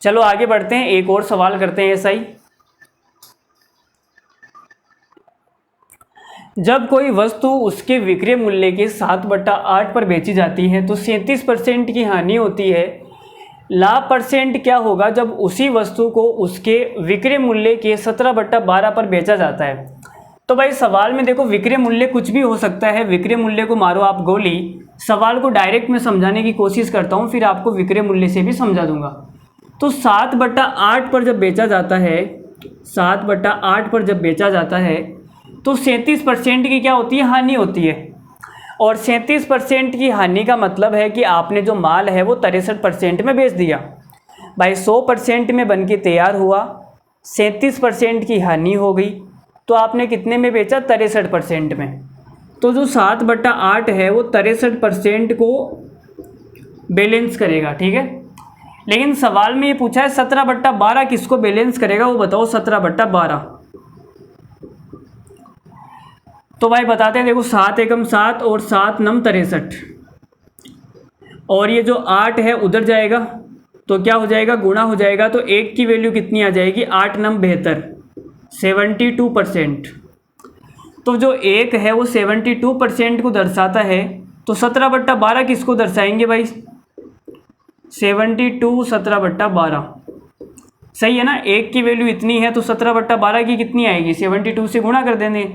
चलो आगे बढ़ते हैं, एक और सवाल करते हैं ऐसा ही। जब कोई वस्तु उसके विक्रय मूल्य के 7/8 पर बेची जाती है तो 37% की हानि होती है। लाभ परसेंट क्या होगा जब उसी वस्तु को उसके विक्रय मूल्य के 17/12 पर बेचा जाता है। तो भाई सवाल में देखो, विक्रय मूल्य कुछ भी हो सकता है, विक्रय मूल्य को मारो आप गोली। सवाल को डायरेक्ट में समझाने की कोशिश करता हूँ, फिर आपको विक्रय मूल्य से भी समझा दूंगा। तो 7/8 पर जब बेचा जाता है, 7/8 पर जब बेचा जाता है तो 37% की क्या होती है, हानि होती है। और 37% की हानि का मतलब है कि आपने जो माल है वो 63% में बेच दिया। भाई 100% में बन के तैयार हुआ, 37% की हानि हो गई। तो आपने कितने में बेचा, 63% में। तो जो 7/8 है वो 63% को बैलेंस करेगा, ठीक है। लेकिन सवाल में ये पूछा है 17/12 किसको बैलेंस करेगा, वो बताओ 17/12। तो भाई बताते हैं, देखो 7 एकम 7 और 7 नम 63, और ये जो 8 है उधर जाएगा तो क्या हो जाएगा, गुणा हो जाएगा। तो 1 की वैल्यू कितनी आ जाएगी, 8 नम 72, 72%। तो जो 1 है वो 72% को दर्शाता है। तो 17/12 किसको दर्शाएंगे भाई, 72 17/12, सही है ना। 1 की वैल्यू इतनी है तो 17/12 की कितनी आएगी, 72 से गुणा कर देंगे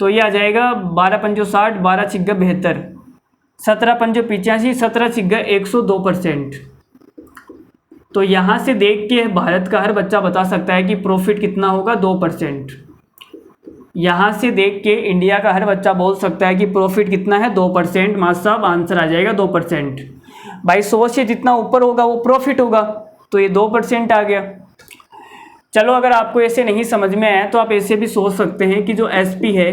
तो ये आ जाएगा 12 पंजो 60, 12 छिग्गा 72, 17 पंजो 85, 17 छिग्गा 102%। तो यहाँ से देख के भारत का हर बच्चा बता सकता है कि प्रॉफिट कितना होगा, 2%। यहाँ से देख के इंडिया का हर बच्चा बोल सकता है कि प्रॉफिट कितना है, 2%। मास्टर साहब आंसर आ जाएगा 2%। भाई 100 से जितना ऊपर होगा वो प्रॉफिट होगा, तो ये 2% आ गया। चलो अगर आपको ऐसे नहीं समझ में आया तो आप ऐसे भी सोच सकते हैं कि जो एसपी है,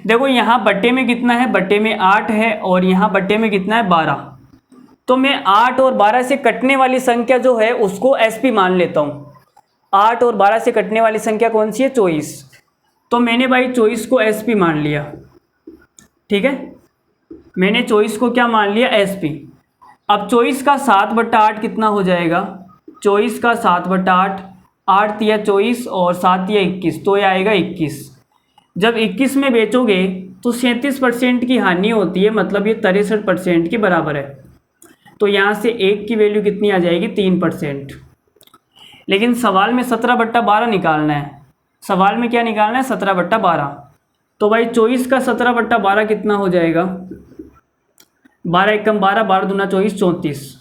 देखो यहाँ बट्टे में कितना है, बट्टे में 8 है और यहाँ बट्टे में कितना है, 12। तो मैं 8 और 12 से कटने वाली संख्या जो है उसको एसपी मान लेता हूँ। 8 और 12 से कटने वाली संख्या कौन सी है, 24। तो मैंने भाई 24 को एसपी मान लिया, ठीक है। मैंने 24 को क्या मान लिया, एसपी। अब 24 का 7/8 कितना हो जाएगा, 24 का 7/8, 8 तिया 24 और 7 तिया 21, तो ये आएगा 21। जब 21 में बेचोगे तो 37% की हानि होती है, मतलब ये 63% के बराबर है। तो यहाँ से 1 की वैल्यू कितनी आ जाएगी, 3%। लेकिन सवाल में 17/12 निकालना है। सवाल में क्या निकालना है, 17/12। तो भाई 24 का 17/12 कितना हो जाएगा, 12 एकम 12, 12 दूना 24, 34।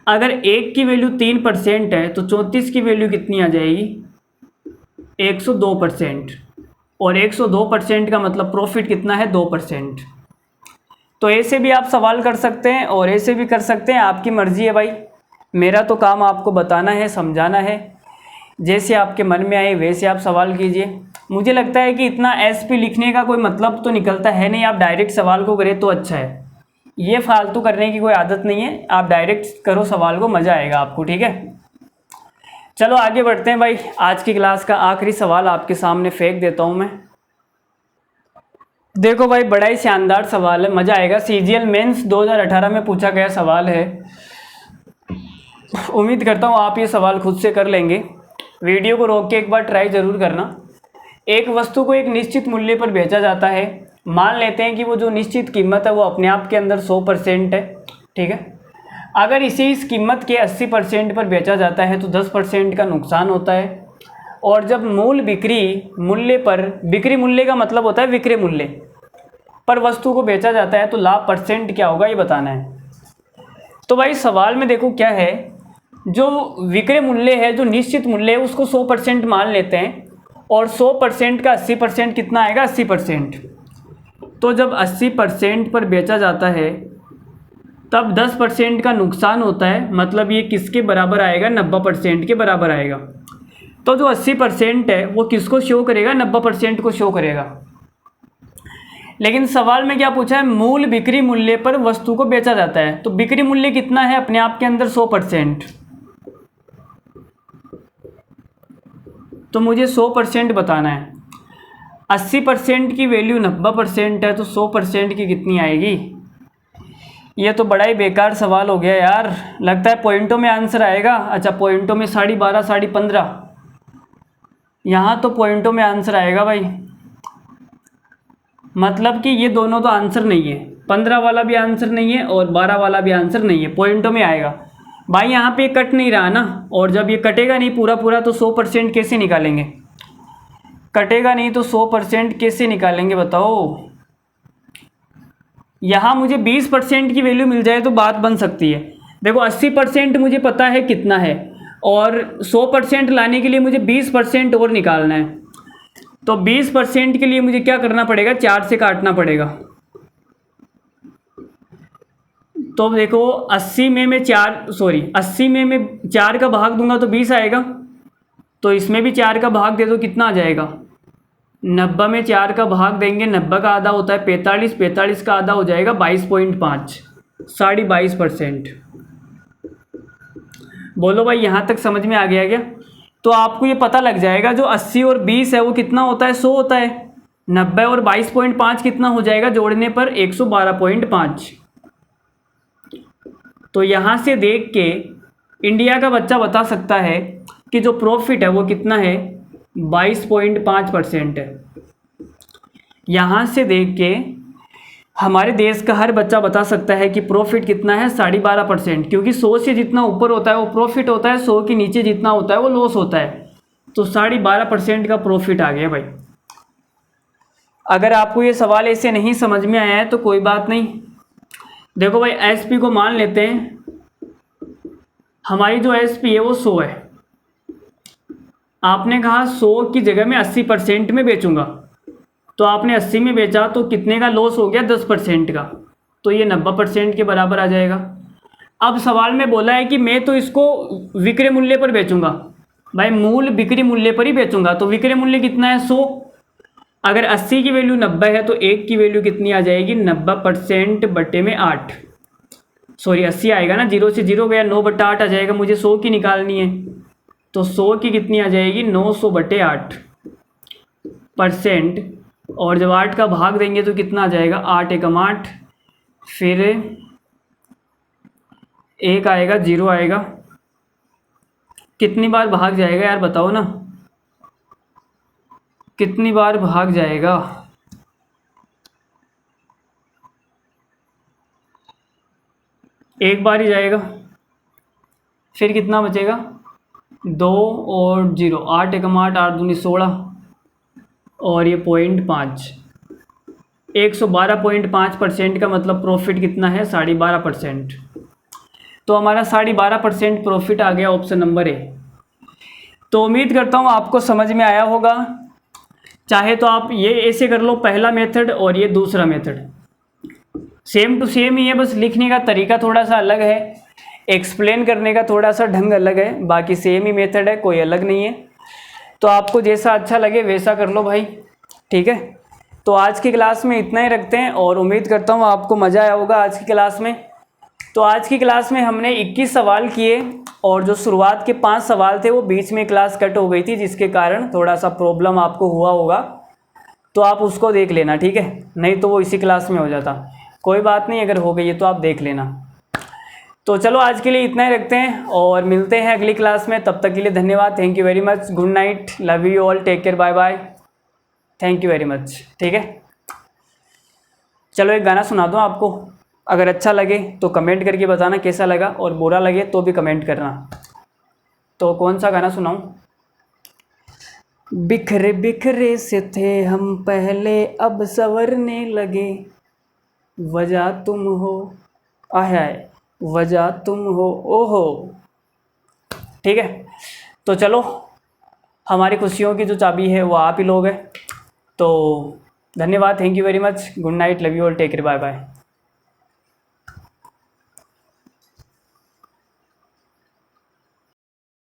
अगर 1 की वैल्यू 3% है तो 34 की वैल्यू कितनी आ जाएगी, 102%। और 102% का मतलब प्रॉफिट कितना है, 2%। तो ऐसे भी आप सवाल कर सकते हैं और ऐसे भी कर सकते हैं, आपकी मर्ज़ी है भाई। मेरा तो काम आपको बताना है, समझाना है। जैसे आपके मन में आए वैसे आप सवाल कीजिए। मुझे लगता है कि इतना एसपी लिखने का कोई मतलब तो निकलता है नहीं, आप डायरेक्ट सवाल को करें तो अच्छा है। ये फालतू करने की कोई आदत नहीं है, आप डायरेक्ट करो सवाल को, मज़ा आएगा आपको, ठीक है। चलो आगे बढ़ते हैं भाई। आज की क्लास का आखिरी सवाल आपके सामने फेंक देता हूँ मैं। देखो भाई बड़ा ही शानदार सवाल है, मज़ा आएगा। सीजीएल मेंस 2018 में पूछा गया सवाल है। उम्मीद करता हूँ आप ये सवाल खुद से कर लेंगे। वीडियो को रोक के एक बार ट्राई ज़रूर करना। एक वस्तु को एक निश्चित मूल्य पर बेचा जाता है। मान लेते हैं कि वो जो निश्चित कीमत है वो अपने आप के अंदर 100% है, ठीक है। अगर इसे इस कीमत के 80% पर बेचा जाता है तो 10% का नुकसान होता है। और जब मूल बिक्री मूल्य पर, बिक्री मूल्य का मतलब होता है विक्रय मूल्य पर वस्तु को बेचा जाता है तो लाभ परसेंट क्या होगा ये बताना है। तो भाई सवाल में देखो क्या है, जो विक्रय मूल्य है, जो निश्चित मूल्य है उसको 100% मान लेते हैं और 100% का 80% कितना आएगा, 80%। तो जब 80% पर बेचा जाता है तब 10% का नुकसान होता है, मतलब ये किसके बराबर आएगा, 90% के बराबर आएगा। तो जो 80% है वो किसको शो करेगा, 90% को शो करेगा। लेकिन सवाल में क्या पूछा है, मूल बिक्री मूल्य पर वस्तु को बेचा जाता है। तो बिक्री मूल्य कितना है अपने आप के अंदर, 100%। तो मुझे 100% बताना है। 80% की वैल्यू 90% है तो 100% की कितनी आएगी। ये तो बड़ा ही बेकार सवाल हो गया यार, लगता है पॉइंटों में आंसर आएगा। अच्छा पॉइंटों में 12.5 15.5, यहाँ तो पॉइंटों में आंसर आएगा भाई। मतलब कि ये दोनों तो आंसर नहीं है, 15 वाला भी आंसर नहीं है और 12 वाला भी आंसर नहीं है, पॉइंटों में आएगा भाई। यहाँ पे कट नहीं रहा ना, और जब ये कटेगा नहीं पूरा पूरा तो 100% कैसे निकालेंगे, कटेगा नहीं तो 100% कैसे निकालेंगे बताओ। यहाँ मुझे 20% की वैल्यू मिल जाए तो बात बन सकती है। देखो 80% मुझे पता है कितना है और 100% लाने के लिए मुझे 20% और निकालना है। तो 20% के लिए मुझे क्या करना पड़ेगा, 4 से काटना पड़ेगा। तो देखो 80 में मैं 4 का भाग दूंगा तो 20 आएगा। तो इसमें भी 4 का भाग दे दो, कितना आ जाएगा? 90 में 4 का भाग देंगे, 90 का आधा होता है 45, 45 का आधा हो जाएगा 22.5, 22.5%। बोलो भाई यहाँ तक समझ में आ गया क्या? तो आपको ये पता लग जाएगा जो 80 और 20 है वो कितना होता है? 100 होता है। 90 और 22.5 कितना हो जाएगा जोड़ने पर? 112.5। तो यहाँ से देख के इंडिया का बच्चा बता सकता है कि जो प्रॉफिट है वो कितना है? 22.5% है। यहाँ से देख के हमारे देश का हर बच्चा बता सकता है कि प्रॉफिट कितना है? 12.5%, क्योंकि 100 से जितना ऊपर होता है वो प्रॉफिट होता है, 100 के नीचे जितना होता है वो लॉस होता है। तो 12.5% का प्रॉफिट आ गया भाई। अगर आपको ये सवाल ऐसे नहीं समझ में आया है तो कोई बात नहीं। देखो भाई एसपी को मान लेते हैं, हमारी जो एसपी है वो 100 है। आपने कहा 100 की जगह में 80% में बेचूंगा, तो आपने 80 में बेचा तो कितने का लॉस हो गया? 10% का। तो ये 90% के बराबर आ जाएगा। अब सवाल में बोला है कि मैं तो इसको विक्रय मूल्य पर बेचूंगा। भाई मूल बिक्री मूल्य पर ही बेचूंगा, तो विक्रय मूल्य कितना है? 100। अगर 80 की वैल्यू 90 है तो 1 की वैल्यू कितनी आ जाएगी? 90% बटे में 8। सॉरी 80 आएगा ना, 0 से 0 गया, 9/8 आ जाएगा। मुझे 100 की निकालनी है, तो 100 की कितनी आ जाएगी? 900/8%। और जब 8 का भाग देंगे तो कितना आ जाएगा? 8 एकम 8, फिर 1 आएगा, 0 आएगा। कितनी बार भाग जाएगा यार बताओ ना, कितनी बार भाग जाएगा? एक बार ही जाएगा। फिर कितना बचेगा? 2 और 0, 8 एकम 8, 8 दूनी 16, और ये 0.5, 112.5% का मतलब प्रॉफिट कितना है? 12.5%। तो हमारा 12.5% प्रॉफिट आ गया, ऑप्शन नंबर ए। तो उम्मीद करता हूँ आपको समझ में आया होगा। चाहे तो आप ये ऐसे कर लो, पहला मेथड और ये दूसरा मेथड सेम टू सेम ही है, बस लिखने का तरीका थोड़ा सा अलग है, एक्सप्लेन करने का थोड़ा सा ढंग अलग है, बाकी सेम ही मेथड है, कोई अलग नहीं है। तो आपको जैसा अच्छा लगे वैसा कर लो भाई, ठीक है। तो आज की क्लास में इतना ही रखते हैं, और उम्मीद करता हूँ आपको मज़ा आया होगा आज की क्लास में। तो आज की क्लास में हमने 21 सवाल किए, और जो शुरुआत के 5 सवाल थे वो बीच में क्लास कट हो गई थी, जिसके कारण थोड़ा सा प्रॉब्लम आपको हुआ होगा, तो आप उसको देख लेना, ठीक है। नहीं तो वो इसी क्लास में हो जाता, कोई बात नहीं, अगर हो गई है तो आप देख लेना। तो चलो आज के लिए इतना ही रखते हैं, और मिलते हैं अगली क्लास में। तब तक के लिए धन्यवाद, thank you very much, good night, love you all, take care, bye bye, thank you very much, ठीक है। चलो एक गाना सुना दूँ आपको, अगर अच्छा लगे तो कमेंट करके बताना कैसा लगा, और बुरा लगे तो भी कमेंट करना। तो कौन सा गाना सुनाऊँ? बिखरे बिखरे से थे हम पहले, अब संवरने लगे, वजह तुम हो, आहे वजह तुम हो, ओहो, ठीक है। तो चलो, हमारी खुशियों की जो चाबी है वो आप ही लोग हैं। तो धन्यवाद, thank you very much, good night, love you all, take care, bye bye.